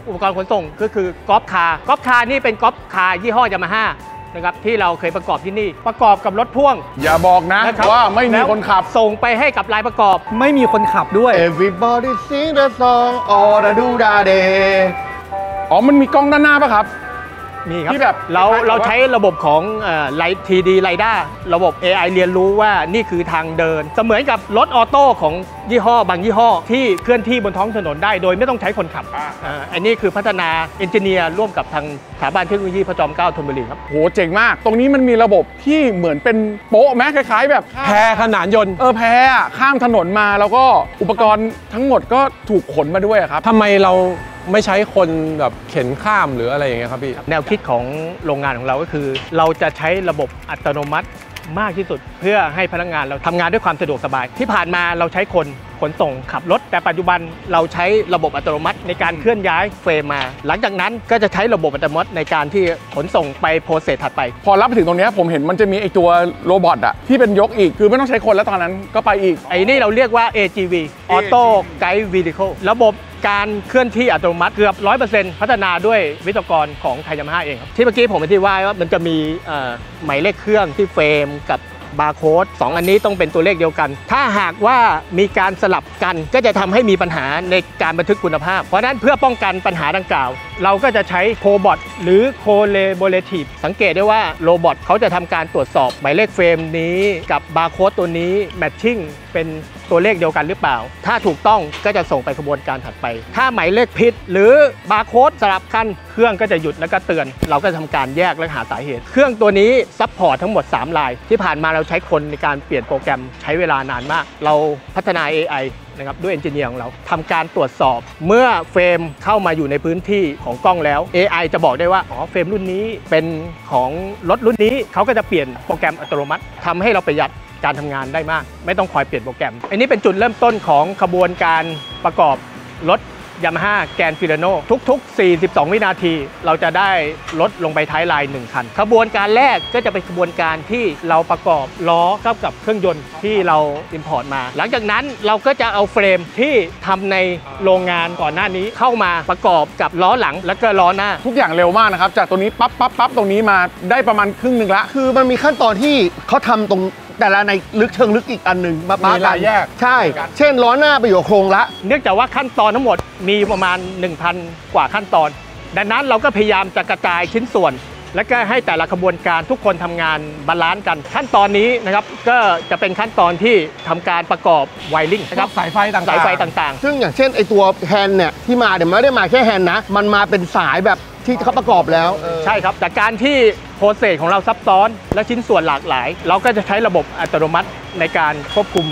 อุปกรณ์ขนส่งก็คือกอล์ฟคาร์กอล์ฟคาร์นี่เป็นกอล์ฟคาร์ยี่ห้อยามาฮ่านะครับที่เราเคยประกอบที่นี่ประกอบกับรถพ่วง อย่าบอกนะ นะครับ ว่าไม่มีคนขับ ส่งไปให้กับลายประกอบ ไม่มีคนขับด้วย Everybody sing the song all the do da day อ๋อ มันมีกล้องด้านหน้าป่ะครับ มีครับ ที่แบบ เราใช้ระบบของไลท์ 3D ไลด้าระบบ AI เรียนรู้ว่านี่คือทางเดินเสมือนกับรถออโต้ของยี่ห้อบางยี่ห้อที่เคลื่อนที่บนท้องถนนได้โดยไม่ต้องใช้คนขับอันนี้คือพัฒนาเอนจิเนียร์ร่วมกับทางสถาบันเทคโนโลยีพระจอมเกล้าธนบุรีครับ โหเจ๋งมาก ตรงนี้มันมีระบบที่เหมือนเป็นโป๊ะไหมคล้ายๆ แบบ แพขนานยนต์ แพอะข้ามถนนมาแล้วก็อุปกรณ์ทั้งหมดก็ถูกขนมาด้วยอะครับ ทำไมเราไม่ใช้คนแบบเข็นข้ามหรืออะไรอย่างเงี้ยครับพี่ แนวคิดของโรงงานของเราก็คือ เราจะใช้ระบบอัตโนมัติมากที่สุด เพื่อให้พนักงานเราทำงานด้วยความสะดวกสบาย ที่ผ่านมาเราใช้คนขนส่งขับรถแต่ปัจจุบันเราใช้ระบบอัตโนมัติในการเคลื่อนย้ายเฟรมมา หลังจากนั้นก็จะใช้ระบบอัตโนมัติในการที่ขนส่งไปโปรเซสถัดไป พอรับไปถึงตรงเนี้ยผมเห็นมันจะมีไอตัวโรบอทอะที่เป็นยกอีกคือไม่ต้องใช้คนแล้วตอนนั้นก็ไปอีก ไอ้นี่เราเรียกว่า AGV Auto Guide Vehicle ระบบการเคลื่อนที่อัตโนมัติเกือบ 100% พัฒนาด้วยวิศวกรของไทยยามาฮ่าเองครับที่เมื่อกี้ผมอธิบายว่ามันจะมีหมายเลขเครื่องที่เฟรมกับบาร์โค้ด2อันนี้ต้องเป็นตัวเลขเดียวกัน ถ้าหากว่ามีการสลับกันก็จะทำให้มีปัญหาในการบันทึกคุณภาพเพราะฉะนั้นเพื่อป้องกันปัญหาดังกล่าว เราก็จะใช้โคบอทหรือ Collaborative สังเกตได้ว่าโรบอทเขาจะทำการตรวจสอบหมายเลขเฟรมนี้กับบาร์โค้ดตัวนี้แมทชิ่งเป็นตัวเลขเดียวกันหรือเปล่าถ้าถูกต้องก็จะส่งไปกระบวนการถัดไปถ้าหมายเลขผิดหรือบาร์โค้ดสลับกันเครื่องก็จะหยุดแล้วก็เตือนเราก็ทำการแยกและหาสาเหตุเครื่องตัวนี้ซัพพอร์ตทั้งหมด3ลายที่ผ่านมาเราใช้คนในการเปลี่ยนโปรแกรมใช้เวลานานมากเราพัฒนา AI นะครับด้วยเอนจิเนียร์ของเราทำการตรวจสอบเมื่อเฟรมเข้ามาอยู่ในพื้นที่ของกล้องแล้ว AI จะบอกได้ว่าอ๋อเฟรมรุ่นนี้เป็นของรถรุ่นนี้เขาก็จะเปลี่ยนโปรแกรมอัตโนมัติทำให้เราประหยัดการทำงานได้มากไม่ต้องคอยเปลี่ยนโปรแกรมอันนี้เป็นจุดเริ่มต้นของขบวนการประกอบรถยามาฮ่าแกนฟิลาโนทุกๆ42วินาทีเราจะได้รถลงไปท้ายลาย1คันขบวนการแรกก็จะเป็นขบวนการที่เราประกอบล้อเข้ากับเครื่องยนต์ที่เราอิมพอร์ตมาหลังจากนั้นเราก็จะเอาเฟรมที่ทำในโรงงานก่อนหน้านี้เข้ามาประกอบกับล้อหลังและก็ล้อหน้า ทุกอย่างเร็วมากนะครับจากตัวนี้ปั๊บตรงนี้มาได้ประมาณครึ่งหนึ่งละ คือมันมีขั้นตอนที่เขาทำตรงแต่ละในลึกเชิงลึกอีกอันหนึ่งมาป้า มีรายแยก ใช่ เช่นล้อหน้าไปอยู่กับโครงละ เนื่องจากว่าขั้นตอนทั้งหมดมีประมาณ 1,000 กว่าขั้นตอน ดังนั้นเราก็พยายามจะกระจายชิ้นส่วน และก็ให้แต่ละขบวนการทุกคนทำงานบาลานซ์กัน ขั้นตอนนี้นะครับก็จะเป็นขั้นตอนที่ทำการประกอบไวริ่งนะครับ สายไฟต่างๆ สายไฟต่างๆ ซึ่งอย่างเช่นไอตัวแฮนด์เนี่ยที่มาเดี๋ยวไม่ได้มาแค่แฮนด์นะ มันมาเป็นสายแบบที่เขาประกอบแล้ว ใช่ครับจากการที่โปรเซสของเราซับซ้อนและชิ้นส่วนหลากหลาย เราก็จะใช้ระบบอัตโนมัติในการควบคุม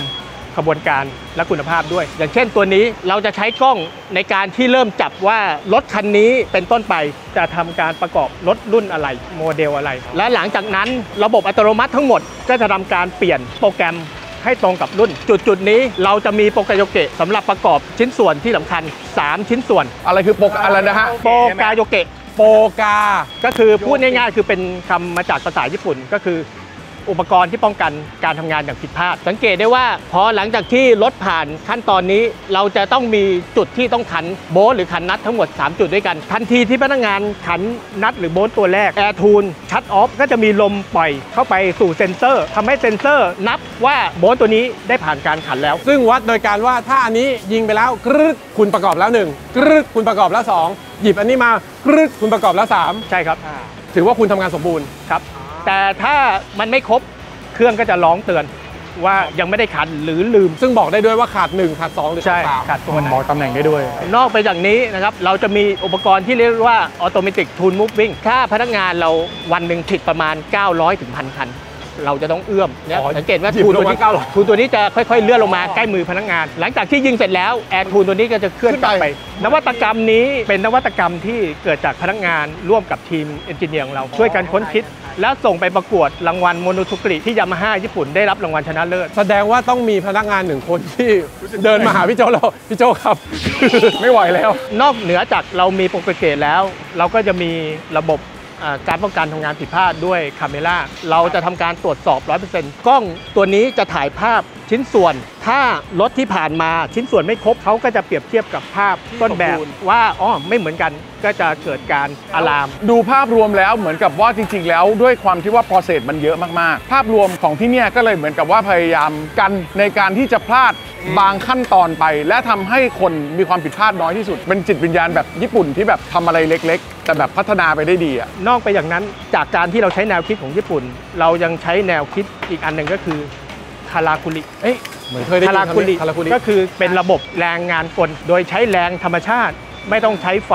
ขบวนการและคุณภาพด้วย อย่างเช่นตัวนี้เราจะใช้กล้องในการที่เริ่มจับว่ารถคันนี้เป็นต้นไปจะทำการประกอบรถรุ่นอะไรโมเดลอะไรและหลังจากนั้นระบบอัตโนมัติทั้งหมดก็จะทำการเปลี่ยนโปรแกรมใ ให้ตรงกับรุ่นจุดนี้เราจะมีโปรกาโยเกะสำหรับประกอบชิ้นส่วนที่สำคัญ3ชิ้นส่วน อะไรคืออะไรนะฮะ โปรกาโยเกะ โปกา ก็คือพูดง่ายๆคือเป็นคำมาจากภาษาญี่ปุ่นก็คืออุปกรณ์ที่ป้องกันการทำงานอย่างผิดพลาดสังเกตได้ว่าพอหลังจากที่รถผ่านขั้นตอนนี้เราจะต้องมีจุดที่ต้องขันโบลหรือขันนัดทั้งหมด3จุดด้วยกันทันทีที่พนักงานขันนัดหรือโบลตัวแรกแอร์ทูลชัตออฟก็จะมีลมปล่อยเข้าไปสู่เซ็นเซอร์ทำให้เซ็นเซอร์นับว่าโบลตัวนี้ได้ผ่านการขันแล้ว ซึ่งวัดโดยการว่าถ้าอันนี้ยิงไปแล้วกรึ๊ดคุณประกอบแล้ว1กรึ๊ดคุณประกอบแล้ว2หยิบอันนี้มากรึ๊ดคุณประกอบแล้ว3ใช่ครับ ถือว่าคุณทำงานสมบูรณ์ ครับแต่ถ้ามันไม่ครบเครื่องก็จะร้องเตือนว่ายังไม่ได้ขันหรือลืม ซึ่งบอกได้ด้วยว่าขาด1ขาด2หรือ ใช่ ขาด ขัดตัวไหน บอกตำแหน่งได้ด้วย นอกไปจากนี้นะครับเราจะมีอุปกรณ์ที่เรียกว่า Automatic Tool Moving ถ้าพนักงานเราวันหนึ่งผลิตประมาณ 900 ถึง 1,000 คัน เราจะต้องเอื้อมเนี่ยสังเกตว่าทูลตัวนี้ทูลตัวนี้จะค่อยๆเลื่อนลงมาใกล้มือพนักงาน หลังจากที่ยิงเสร็จแล้วแอร์ทูลตัวนี้ก็จะเคลื่อนกลับไป นวัตกรรมนี้เป็นนวัตกรรมที่เกิดจากพนักงานร่วมกับทีมเอนจิเนียร์ของเราช่วยกันค้นคิด แล้วส่งไปประกวดรางวัลโมโนทุกริที่ยามาฮ่าญี่ปุ่นได้รับรางวัลชนะเลิศ แสดงว่าต้องมีพนักงาน1คนที่เดินมาหาพี่โจเราพี่โจครับ ไม่ไหวแล้ว นอกเหนือจากเรามีโปรเกรดแล้ว เราก็จะมีระบบการป้องกันทำงานผิดพลาดด้วยคาเมล่าเราจะทำการตรวจสอบ 100% กล้องตัวนี้จะถ่ายภาพชิ้นส่วน ถ้ารถที่ผ่านมาชิ้นส่วนไม่ครบเขาก็จะเปรียบเทียบกับภาพต้นแบบว่าไม่เหมือนกันก็จะเกิดการอะลาม ดูภาพรวมแล้วเหมือนกับว่าจริงๆแล้วด้วยความที่ว่า process มันเยอะมากๆภาพรวมของที่เนี่ยก็เลยเหมือนกับว่าพยายามกันในการที่จะพลาดบางขั้นตอนไป และทำให้คนมีความผิดพลาดน้อยที่สุดเป็นจิตวิญญาณแบบญี่ปุ่นที่แบบทำอะไรเล็กๆแต่แบบพัฒนาไปได้ดีอ่ะ นอกไปอย่างนั้นจากการที่เราใช้แนวคิดของญี่ปุ่น เรายังใช้แนวคิดอีกอันหนึ่งก็คือคาราคุริ เหมือนเคยได้ยิน คาราคุริ คาราคุริ ก็คือเป็นระบบแรงงานกลโดยใช้แรงธรรมชาติไม่ต้องใช้ไฟ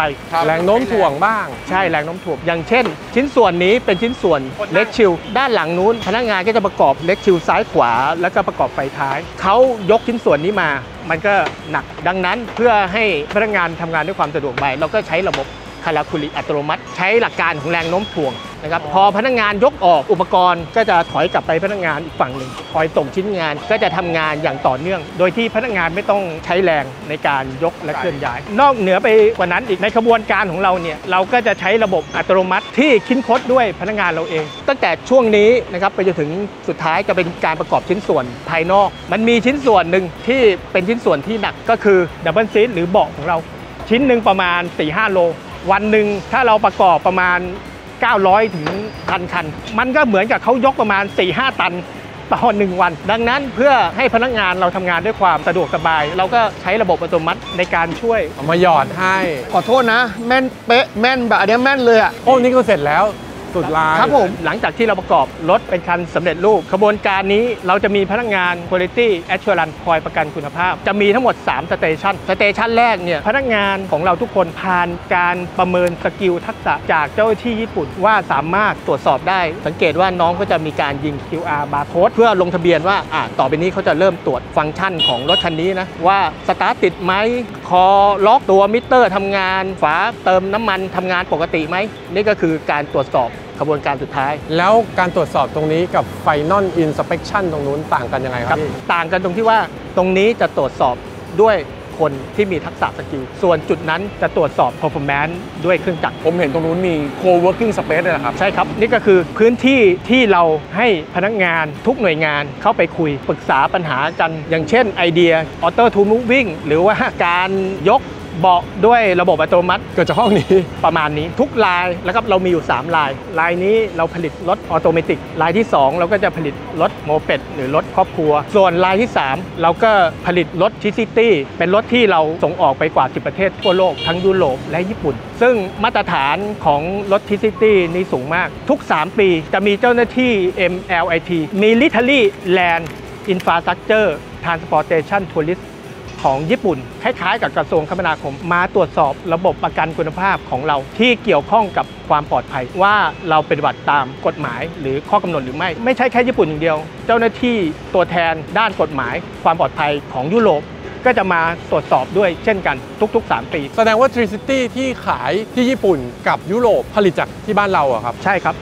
แรงโน้มถ่วงบ้าง ใช่แรงโน้มถ่วงอย่างเช่น ชิ้นส่วนนี้เป็นชิ้นส่วนเล็กชิลด้านหลังนู้นพนักงานก็จะประกอบเล็กชิลซ้ายขวาแล้วก็ประกอบไฟท้ายเขายกชิ้นส่วนนี้มามันก็หนักดังนั้นเพื่อให้พนักงานทำงานด้วยความสะดวกสบายเราก็ใช้ระบบคาราคุริอัตโนมัติใช้หลักการของแรงโน้มถ่วงนะครับพอพนักงานยกออกอุปกรณ์ก็จะถอยกลับไปพนักงานอีกฝั่งหนึ่งคอยส่งชิ้นงานก็จะทำงานอย่างต่อเนื่องโดยที่พนักงานไม่ต้องใช้แรงในการยกและเคลื่อนย้ายนอกเหนือไปกว่านั้นอีกในขบวนการของเราเนี่ยเราก็จะใช้ระบบอัตโนมัติที่คิดค้นด้วยพนักงานเราเองตั้งแต่ช่วงนี้นะครับไปจนถึงสุดท้ายจะเป็นการประกอบชิ้นส่วนภายนอกมันมีชิ้นส่วนหนึ่งที่เป็นชิ้นส่วนที่หนักก็คือดับเบิลซีทหรือเบาะของเราชิ้นหนึ่งประมาณ 4-5 โลวันหนึ่งถ้าเราประกอบประมาณ900 ถึง 1,000 คันมันก็เหมือนกับเขายกประมาณ 4-5 ตันต่อ1วันดังนั้นเพื่อให้พนักงานเราทำงานด้วยความสะดวกสบายเราก็ใช้ระบบอัตโนมัติในการช่วย เอามาหยอดให้ ขอโทษนะแม่นเป๊ะแม่นแบบอันเนี้ยแม่นเลยอ่ะ โอ้นี่ก็เสร็จแล้วสุดลาย ครับผม หลังจากที่เราประกอบรถเป็นคันสำเร็จรูปขบวนการนี้เราจะมีพนักงาน Quality Assurance คอยประกันคุณภาพจะมีทั้งหมด3สเตชันแรกเนี่ยพนักงานของเราทุกคนผ่านการประเมินสกิลทักษะจากเจ้าหน้าที่ญี่ปุ่นว่าสามารถตรวจสอบได้สังเกตว่าน้องก็จะมีการยิง QR barcode เพื่อลงทะเบียนว่าต่อไปนี้เขาจะเริ่มตรวจฟังก์ชันของรถคันนี้นะว่าสตาร์ทติดไหมคอล็อกตัวมิเตอร์ทำงานฝาเติมน้ำมันทำงานปกติไหมนี่ก็คือการตรวจสอบกระบวนการสุดท้าย แล้วการตรวจสอบตรงนี้กับ Final Inspection ตรงนู้นต่างกันยังไงครับพี่ ต่างกันตรงที่ว่าตรงนี้จะตรวจสอบด้วยคนที่มีทักษะสกิลส่วนจุดนั้นจะตรวจสอบ performance ด้วยเครื่องจักร ผมเห็นตรงนู้นมี co-working space ด้วยนะครับ ใช่ครับนี่ก็คือพื้นที่ที่เราให้พนักงานทุกหน่วยงานเข้าไปคุยปรึกษาปัญหากันอย่างเช่นไอเดีย Auto to Moving หรือว่าการยกเบาะด้วยระบบอัตโนมัติ เกิดจากห้องนี้ ประมาณนี้ทุกลายแล้วครับเรามีอยู่3ลายนี้เราผลิตรถออโตเมติกลายที่2เราก็จะผลิตรถโมเป็ดหรือรถครอบครัวส่วนลายที่3เราก็ผลิตรถซิตี้เป็นรถที่เราส่งออกไปกว่า10ประเทศทั่วโลกทั้งยุโรปและญี่ปุ่นซึ่งมาตรฐานของรถซิตี้นี้สูงมากทุก3ปีจะมีเจ้าหน้าที่ MLIT Military Land Infrastructure Transportation Touristของญี่ปุ่นคล้ายๆกับกระทรวงคมนาคมมาตรวจสอบระบบประกันคุณภาพของเราที่เกี่ยวข้องกับความปลอดภัยว่าเราปฏิบัติตามกฎหมายหรือข้อกำหนดหรือไม่ใช่แค่ญี่ปุ่นอย่างเดียวเจ้าหน้าที่ตัวแทนด้านกฎหมายความปลอดภัยของยุโรปก็จะมาตรวจสอบด้วยเช่นกันทุกๆ3ปีแสดงว่า Tricity ที่ขายที่ญี่ปุ่นกับยุโรปผลิตจากที่บ้านเราอะครับ ใช่ครับ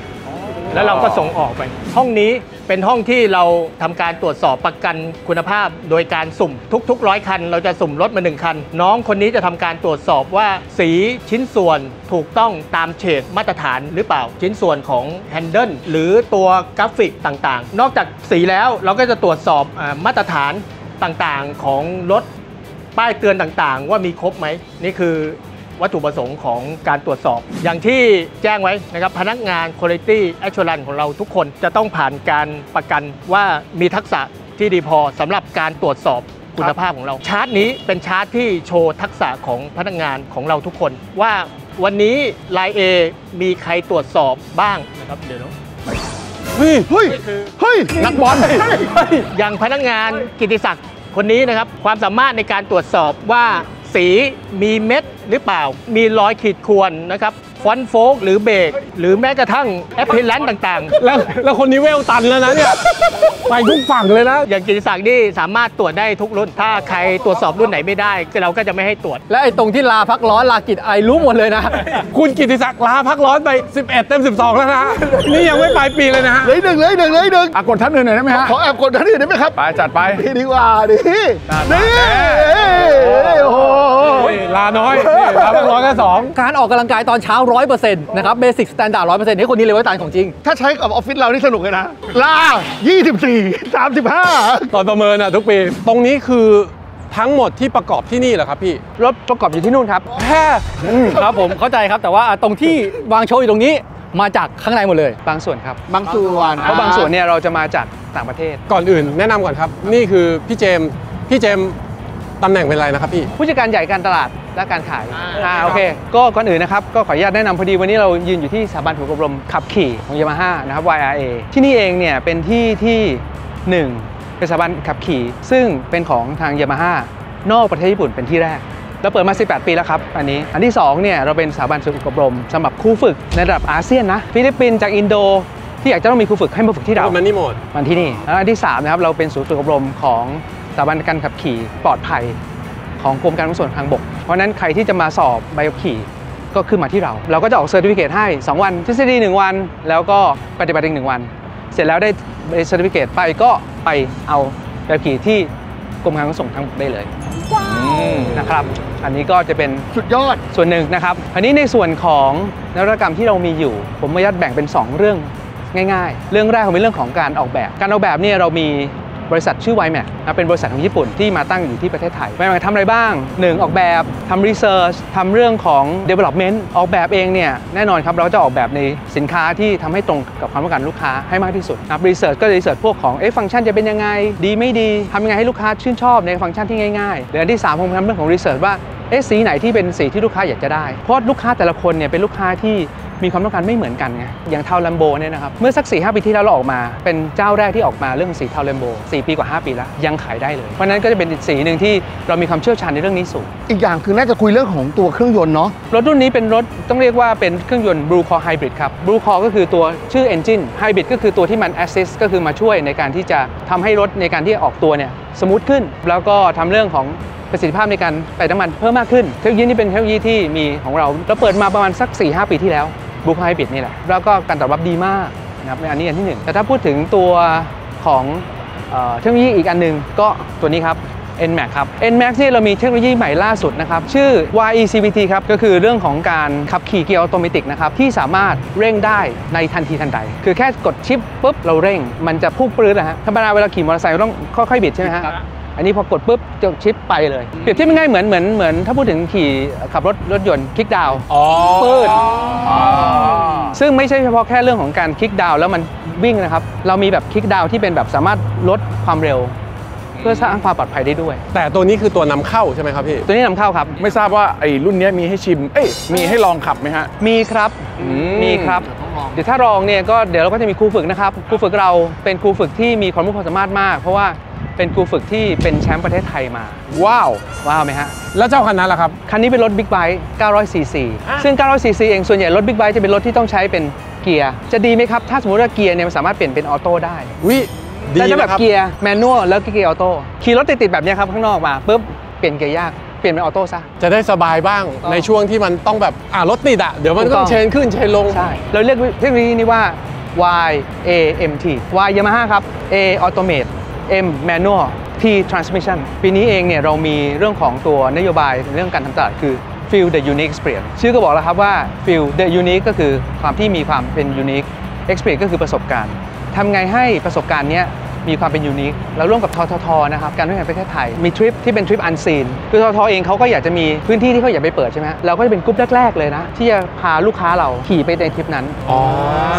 แล้วเราก็ส่งออกไป ห้องนี้เป็นห้องที่เราทำการตรวจสอบประกันคุณภาพโดยการสุ่มทุกๆ100 คันเราจะสุ่มรถมา1 คันน้องคนนี้จะทำการตรวจสอบว่าสีชิ้นส่วนถูกต้องตามเฉดมาตรฐานหรือเปล่าชิ้นส่วนของแฮนเดิลหรือตัวกราฟิกต่างๆนอกจากสีแล้วเราก็จะตรวจสอบมาตรฐานต่างๆของรถป้ายเตือนต่างๆว่ามีครบไหมนี่คือวัตถุประสงค์ของการตรวจสอบอย่างที่แจ้งไว้นะครับพนักงาน Quality Assurance ของเราทุกคนจะต้องผ่านการประกันว่ามีทักษะที่ดีพอสำหรับการตรวจสอบคุณภาพของเราชาร์ตนี้เป็นชาร์ตที่โชว์ทักษะของพนักงานของเราทุกคนว่าวันนี้ไลน์ A มีใครตรวจสอบบ้างนะครับเดี๋ยว เฮ้ยนักบอล อย่างพนักงานกิตติศักดิ์คนนี้นะครับความสามารถในการตรวจสอบว่าสีมีเม็ดหรือเปล่ามีรอยขีดข่วนนะครับฟอนต์โฟกหรือเบรกหรือแม้กระทั่งแอปเพลนต่างๆแล้วคนนี้เวลตันแล้วนะเนี่ย ไปทุกฝั่งเลยนะ อย่างกิตติศักดิ์นี่สามารถตรวจได้ทุกรุ่นถ้าใครตรวจสอบรุ่นไหนไม่ได้เราก็จะไม่ให้ตรวจและไอ้ตรงที่ลาพักร้อนลากิจไอรู้หมดเลยนะ คุณกิตติศักดิ์ลาพักร้อนไป 11 เต็ม 12 แล้วนะ นี่ยังไม่ปลายปีเลยนะฮะ เลยหนึ่งกดท่านอื่นหน่อยได้ไหมฮะ ขอแอบกดท่านอื่นได้ไหมครับไปจัดไปดีกว่าดินี่โอ้โห ลาน้อยลาพักร้อนแค่2การออกกำลังกายตอนเช้า 100% นะครับเบสิกสแตนดาร์ด 100% นี่คนนี้เลยไว้ตายของจริงถ้าใช้กับออฟฟิศเรานี่สนุกเลยนะลา24 35ตอนประเมินอะทุกปีตรงนี้คือทั้งหมดที่ประกอบที่นี่เหรอครับพี่รถประกอบอยู่ที่นู่นครับแค่ครับผมเข้าใจครับแต่ว่าตรงที่วางโชว์อยู่ตรงนี้มาจากข้างในหมดเลยบางส่วนครับบางส่วนเพราะบางส่วนเนี่ยเราจะมาจากต่างประเทศก่อนอื่นแนะนำก่อนครับนี่คือพี่เจมส์ตำแหน่งเป็นอะไรนะครับพี่ผู้จัดการใหญ่การตลาดและการขายโอเคก็ก่อนอื่นนะครับก็ขออนุญาตแนะนำพอดีวันนี้เรายืนอยู่ที่สถาบันฝึกอบรมขับขี่ของ Yamaha นะครับ YRA ที่นี่เองเนี่ยเป็นที่ที่1เป็นสถาบันขับขี่ซึ่งเป็นของทาง Yamaha นอกประเทศญี่ปุ่นเป็นที่แรกเราเปิดมา18 ปีแล้วครับอันที่2เนี่ยเราเป็นสถาบันฝึกอบรมสำหรับครูฝึกในระดับอาเซียนนะฟิลิปปินส์จากอินโดที่อยากจะต้องมีครูฝึกให้มาฝึกที่เรามันนี่หมดมันที่นี่แล้วอันที่3นะครับเราเป็นศูนย์ฝึกอบรมของสถาบันการขับขี่ปลอดภัยของกรมการขนส่งทางบกเพราะนั้นใครที่จะมาสอบใบขับขี่ก็ขึ้นมาที่เราก็จะออกเซอร์ติฟิเคตให้2วันทฤษฎี1วันแล้วก็ปฏิบัติอีก1วันเสร็จแล้วได้เซอร์ติฟิเคตไปก็ไปเอาใบขับขี่ที่กรมการขนส่งทางบกได้เลยนะครับอันนี้ก็จะเป็นสุดยอดส่วนหนึ่งนะครับอันนี้ในส่วนของนวัตกรรมที่เรามีอยู่ผมยัดแบ่งเป็น2เรื่องง่ายๆเรื่องแรกเป็นเรื่องของการออกแบบเนี่ยเรามีบริษัทชื่อ YMAC เป็นบริษัทของญี่ปุ่นที่มาตั้งอยู่ที่ประเทศไทย YMAC ทำอะไรบ้าง1ออกแบบทำ Research ทำเรื่องของ Development ออกแบบเองเนี่ยแน่นอนครับเราจะออกแบบในสินค้าที่ทำให้ตรงกับความต้องการลูกค้าให้มากที่สุดนะ Research ก็จะ Research พวกของฟังก์ชันจะเป็นยังไงดีไม่ดีทำยังไงให้ลูกค้าชื่นชอบในฟังก์ชันที่ง่ายๆหรืออันที่3ผมทำเรื่องของ Research ว่าสีไหนที่เป็นสีที่ลูกค้าอยากจะได้เพราะลูกค้าแต่ละคนเนี่ยเป็นลูกค้าที่มีความต้องการไม่เหมือนกันไงอย่างเทาลัมโบเนี่ยนะครับเมื่อสัก 4-5 ปีที่แล้วเราออกมาเป็นเจ้าแรกที่ออกมาเรื่องสีเทาลัมโบ4 ปีกว่า 5 ปีแล้วยังขายได้เลยเพราะนั้นก็จะเป็นสีหนึ่งที่เรามีความเชี่ยวชาญในเรื่องนี้สูงอีกอย่างคือน่าจะคุยเรื่องของตัวเครื่องยนต์เนาะรถรุ่นนี้เป็นรถต้องเรียกว่าเป็นเครื่องยนต์ Blue Core Hybrid ครับ Blue Core ก็คือตัวชื่อ Engine Hybrid ก็คือตัวที่มัน Assist ก็คือมาช่วยในการที่จะทำให้รถในการที่ออกตัวเนี่ยสมูทขึ้นแล้วก็ทำเรื่องของประสิทธิภาพในการประหยัดน้ำมันเพิ่มมากขึ้นเทคโนโลยีนี้เป็นเทคโนโลยีที่มีของเราเปิดมาประมาณสัก 4-5 ปีที่แล้วบูคไฮบริดนี่แหละแล้วก็การตอบรับดีมากนะครับอันนี้อันที่1แต่ถ้าพูดถึงตัวของเทคโนโลยีอีกอันนึงก็ตัวนี้ครับ NMAX ครับ NMAX นี่เรามีเทคโนโลยีใหม่ล่าสุดนะครับชื่อ YECVT ครับก็คือเรื่องของการขับขี่เกียร์ออโตเมติกนะครับที่สามารถเร่งได้ในทันทีทันใดคือแค่กดชิปปุ๊บเราเร่งมันจะพุ่งปลื้ดนะฮะธรรมดาเวลาขี่มอเตอร์ไซค์ต้องค่อยๆบิดใช่ไหมฮะอันนี้พอกดปุ๊บจะชิปไปเลยเปรียบเทียบง่ายเหมือนถ้าพูดถึงขับรถยนต์คลิกดาวน์ปืดซึ่งไม่ใช่เฉพาะแค่เรื่องของการคลิกดาวน์แล้วมันวิ่งนะครับเรามีแบบคลิกดาวน์ที่เป็นแบบสามารถลดความเร็วเพื่อสร้างความปลอดภัยได้ด้วยแต่ตัวนี้คือตัวนำเข้าใช่ไหมครับพี่ตัวนี้นำเข้าครับไม่ทราบว่าไอ้รุ่นนี้มีให้ชิมมีให้ลองขับไหมฮะมีครับมีครับเดี๋ยวถ้าลองเนี่ยก็เดี๋ยวเราก็จะมีครูฝึกนะครับครูฝึกเราเป็นครูฝึกที่มีความรู้ความสามารถมากเพราะว่าเป็นครูฝึกที่เป็นแชมป์ประเทศไทยมาว้าวไหมฮะแล้วเจ้าคันนั้นล่ะครับคันนี้เป็นรถบิ๊กไบค์900 ซีซีซึ่ง900 ซีซีเองส่วนใหญ่รถบิ๊กไบค์จะเป็นรถที่ต้องใช้เป็นเกียร์จะดีไหมครับถ้าสมมติว่าเกียร์เนี่ยมันสามารถเปลี่ยนเป็นออโต้ได้ดีนะแบบเกียร์แมนนวลแล้วเกียร์ออโต้ขี่รถติดๆแบบนี้ครับข้างนอกมาปุ๊บเปลี่ยนเกียร์ยากเปลี่ยนเป็นออโต้ซะจะได้สบายบ้างในช่วงที่มันต้องแบบรถติดเดี๋ยวมันก็เชนขึ้นเชนลงใช่เราเรียกเทคโนโลยีนี้ว่า Y A M T Y Yamaha ครับ A Automate M Manual T Transmission ปีนี้เองเนี่ยเรามีเรื่องของตัวนโยบายเรื่องการทำตลาดคือ Feel the Unique Experience ชื่อก็บอกแล้วครับว่า Feel the Unique ก็คือความที่มีความเป็น Unique Experience ก็คือประสบการณ์ทำไงให้ประสบการณ์เนี้ยมีความเป็นยูนิคเราร่วมกับทททนะครับการท่องเที่ยวแห่งประเทศไทยมีทริปที่เป็นทริปอันซีนคือทททเองเขาก็อยากจะมีพื้นที่ที่เขาอยากไปเปิดใช่ไหมเราก็จะเป็นกลุ่มแรกๆเลยนะที่จะพาลูกค้าเราขี่ไปในทริปนั้น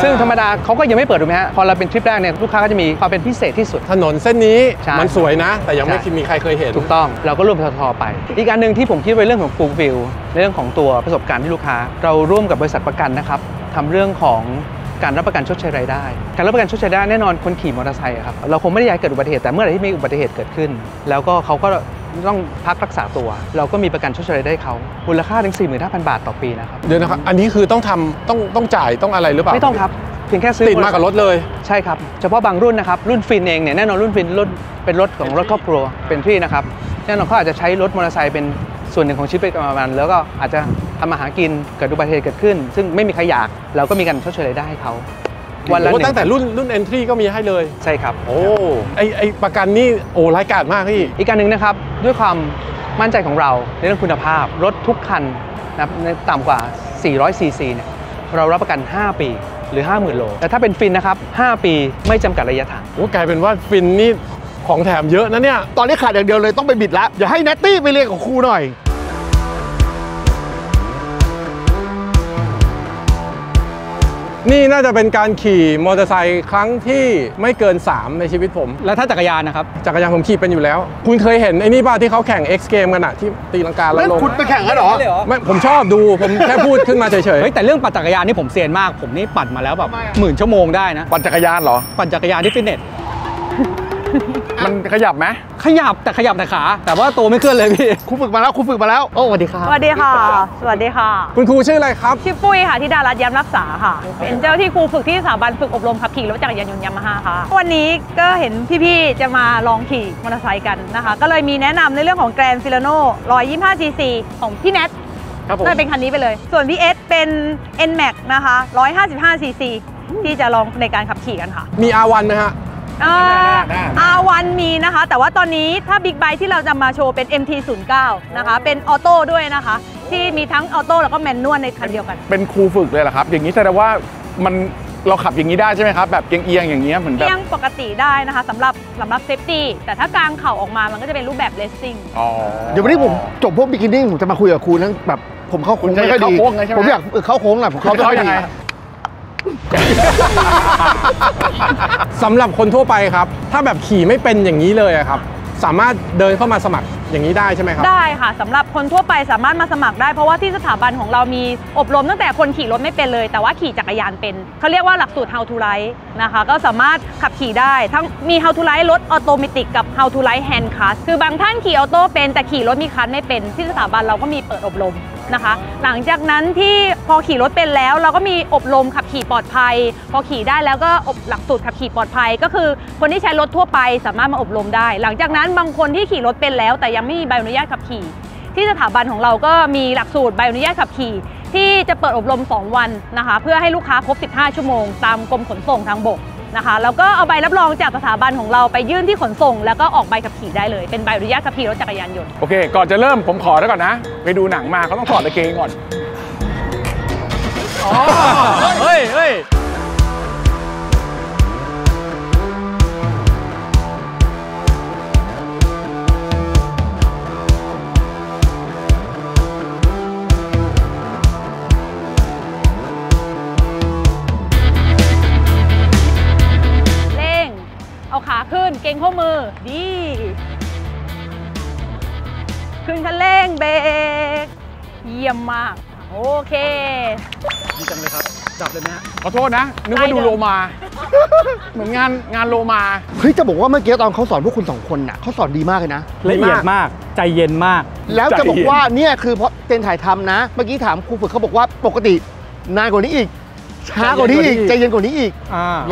ซึ่งธรรมดาเขาก็ยังไม่เปิดถูกไหมฮะพอเราเป็นทริปแรกเนี่ยลูกค้าก็จะมีความเป็นพิเศษที่สุดถนนเส้นนี้ ใช่ มันสวยนะ แต่ยังไม่ ใช่ มีใครเคยเห็น ถูกต้องเราก็ร่วมกับทททไปอีกอันหนึ่งที่ผมคิดไว้เรื่องของฟูลฟิลในเรื่องของตัวประสบการณ์ที่ลูกค้าเราร่วมกับบริษัทประกันนะครับทำเรื่องของการรับประกันชดเชยรายได้การรับประกันชดเชยรายได้แน่นอนคนขี่มอเตอร์ไซค์ครับเราคงไม่ได้อยากเกิดอุบัติเหตุแต่เมื่อไหร่ที่มีอุบัติเหตุเกิดขึ้นแล้วก็เขาก็ต้องพักรักษาตัวเราก็มีประกันชดเชยรายได้เขามูลค่าถึง 45,000 บาทต่อปีนะครับเดี๋ยวนะครับอันนี้คือต้องทำต้องจ่ายต้องอะไรหรือเปล่าไม่ต้องครับเพียงแค่ซื้อติดมากับรถเลยใช่ครับเฉพาะบางรุ่นนะครับรุ่นฟินเองเนี่ยแน่นอนรุ่นฟินรถเป็นรถของรถครอบครัวเป็นที่นะครับแน่นอนเขาอาจจะใช้รถมอเตอร์ไซค์เป็นส่วนหนึ่งของชีวิตประจำวันแล้วก็อาจจะทำมาหากินเกิดอุบัติเหตุเกิดขึ้นซึ่งไม่มีใครอยากเราก็มีการชดเชยรายได้ให้เขาวันละตั้งแต่รุ่น entry ก็มีให้เลยใช่ครับโอ้ไอประกันนี่โอ้ร้ายกาจมากพี่อีกการหนึ่งนะครับด้วยความมั่นใจของเราในเรื่องคุณภาพรถทุกคันนะครับต่ำกว่า400 ซีซีเนี่ยเรารับประกัน5 ปีหรือ 50,000 โลแต่ถ้าเป็นฟินนะครับ5 ปีไม่จำกัดระยะทางโอ้กลายเป็นว่าฟินนี่ของแถมเยอะนะเนี่ยตอนนี้ขาดอย่างเดียวเลยต้องไปบิดแล้วอย่าให้เนตตี้ไปเรียนกับครูหน่อยนี่น่าจะเป็นการขี่มอเตอร์ไซค์ครั้งที่ไม่เกิน3ในชีวิตผมแล้วถ้าจักรยานนะครับจักรยานผมขี่เป็นอยู่แล้วคุณเคยเห็นไอ้นี่ป่ะที่เขาแข่ง X Game กันอะที่ตีลังกาแล้วลงคุณไปแข่งกันเหรอไม่ผมชอบดูผมแค่พูดขึ้นมาเฉยๆแต่เรื่องปั่นจักรยานนี่ผมเซียนมากผมนี่ปั่นมาแล้วแบบ10,000 ชั่วโมงได้นะปั่นจักรยานเหรอปั่นจักรยานที่ฟิตเนสมันขยับไหมขยับแต่ขาแต่ว่าตัวไม่เคลื่อนเลยพี่ครูฝึกมาแล้วโอ้สวัสดีครับสวัสดีค่ะสวัสดีค่ะคุณครูชื่ออะไรครับชื่อปุ้ยค่ะธิดารัตน์ย้ำรักษาค่ะเป็นเจ้าที่ครูฝึกที่สถาบันฝึกอบรมขับขี่รถจักรยานยนต์ยามาฮ่าค่ะวันนี้ก็เห็นพี่ๆจะมาลองขี่มอเตอร์ไซค์กันนะคะก็เลยมีแนะนำในเรื่องของแกรนด์ฟิลาโน่125 ซีซีของพี่แนทได้เป็นคันนี้ไปเลยส่วนพี่เอสเป็น NMAX นะคะ155 ซีซีที่จะลองในการขับขี่กันค่ะมี R1 ไหมฮะR1 มีนะคะแต่ว่าตอนนี้ถ้าบิ๊กไบค์ที่เราจะมาโชว์เป็น MT09 นะคะเป็นออโต้ด้วยนะคะที่มีทั้งออโต้แล้วก็แมนนวลในคันเดียวกันเป็นครูฝึกเลยเหรอครับอย่างนี้แสดงว่ามันเราขับอย่างนี้ได้ใช่ไหมครับแบบเอียงอย่างเงี้ยเหมือนแบบเอียงปกติได้นะคะสำหรับเซฟตี้แต่ถ้ากางเข่าออกมามันก็จะเป็นรูปแบบเลสซิ่งเดี๋ยววันนี้ผมจบพวกบิกินิ่งผมจะมาคุยกับครูนั้นแบบผมเข้าโค้งไม่ค่อยดีผมอยากเข้าโค้งหน่อยผมเข้าไม่ค่อยดีสำหรับคนทั่วไปครับถ้าแบบขี่ไม่เป็นอย่างนี้เลยครับสามารถเดินเข้ามาสมัครอย่างนี้ได้ใช่ไหมครับได้ค่ะสำหรับคนทั่วไปสามารถมาสมัครได้เพราะว่าที่สถาบันของเรามีอบรมตั้งแต่คนขี่รถไม่เป็นเลยแต่ว่าขี่จักรยานเป็นเขาเรียกว่าหลักสูตร How to Ride นะคะก็สามารถขับขี่ได้ทั้งมี How to Ride รถออโตเมติกกับ How to Ride Hand Clutch คือบางท่านขี่ออโต้เป็นแต่ขี่รถมีคันไม่เป็นที่สถาบันเราก็มีเปิดอบรมนะคะหลังจากนั้นที่พอขี่รถเป็นแล้วเราก็มีอบรมขับขี่ปลอดภัยพอขี่ได้แล้วก็หลักสูตรขับขี่ปลอดภัยก็คือคนที่ใช้รถทั่วไปสามารถมาอบรมได้หลังจากนั้นบางคนที่ขี่รถเป็นแล้วแต่ยังไม่มีใบอนุญาตขับขี่ที่สถาบันของเราก็มีหลักสูตรใบอนุญาตขับขี่ที่จะเปิดอบรม2 วันนะคะเพื่อให้ลูกค้าครบ15 ชั่วโมงตามกรมขนส่งทางบกนะคะแล้วก็เอาใบรับรองจากสถาบันของเราไปยื่นที่ขนส่งแล้วก็ออกใบขับขี่ได้เลยเป็นใบอนุญาตขับขี่รถจักรยานยนต์โอเคก่อนจะเริ่มผมขอแล้วก่อนนะไปดูหนังมาเขาต้องถอดกางเกงก่อนเฮ้ยเอาขาขึ้นเก่งข้อมือดีขึ้นคันเร่งเบรกเยี่ยมมากโอเคดีจังเลยครับจับเลยนะขอโทษนะนึกว่าดูโลมาเหมือนงานโลมาเฮ้ยจะบอกว่าเมื่อกี้ตอนเขาสอนพวกคุณ2 คนน่ะเขาสอนดีมากเลยนะละเอียดมากใจเย็นมากแล้วจะบอกว่าเนี่ยคือเพราะเจนถ่ายทำนะเมื่อกี้ถามครูฝึกเขาบอกว่าปกตินานกว่านี้อีกช้ากว่านี้อีกใจเย็นกว่านี้อีก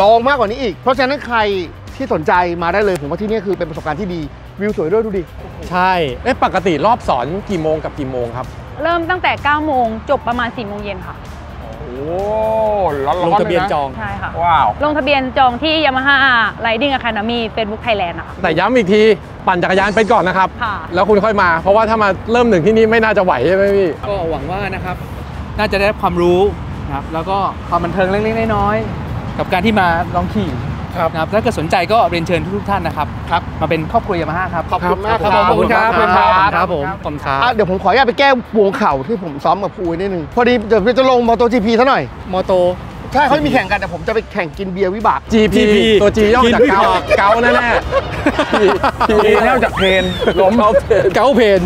ลองมากกว่านี้อีกเพราะฉะนั้นใครที่สนใจมาได้เลยผมว่าที่นี่คือเป็นประสบการณ์ที่ดีวิวสวยด้วยดูดิใช่ปกติรอบสอนกี่โมงกับกี่โมงครับเริ่มตั้งแต่9 โมงจบประมาณ4 โมงเย็นค่ะ โอ้ร้อนๆ ลงทะเบียน ล จอง ใช่ค่ะ ว้าว ลงทะเบียนจองที่ Yamaha Riding Academy Facebook Thailand นะคะ แต่ย้ำอีกทีปั่นจักรยานไปก่อนนะครับ ค่ะ แล้วคุณค่อยมา เพราะว่าถ้ามาเริ่มหนึ่งที่นี่ไม่น่าจะไหวใช่ไหมพี่ ก็หวังว่านะครับน่าจะได้ความรู้นะครับแล้วก็ความบันเทิงเล็กๆน้อยๆกับการที่มาลองขี่นะครับถ้าเกิดสนใจก็เรียนเชิญทุกๆท่านนะครับมาเป็นครอบครัวยามาฮ่าครับ ขอบคุณมากครับ ขอบคุณครับ ขอบคุณครับ ครับผมขอบคุณครับ เดี๋ยวผมขออนุญาตไปแก้วงเข่าที่ผมซ้อมกับภูนิดนึงพอดีเดี๋ยวจะลงมอโตจีพีซะหน่อย มอโต ใช่เขามีแข่งกันแต่ผมจะไปแข่งกินเบียร์วิบาก GP ตัว G ย่อมาจากเกาแน่ๆ ดีแล้วจากเพนล้ม เกาเพน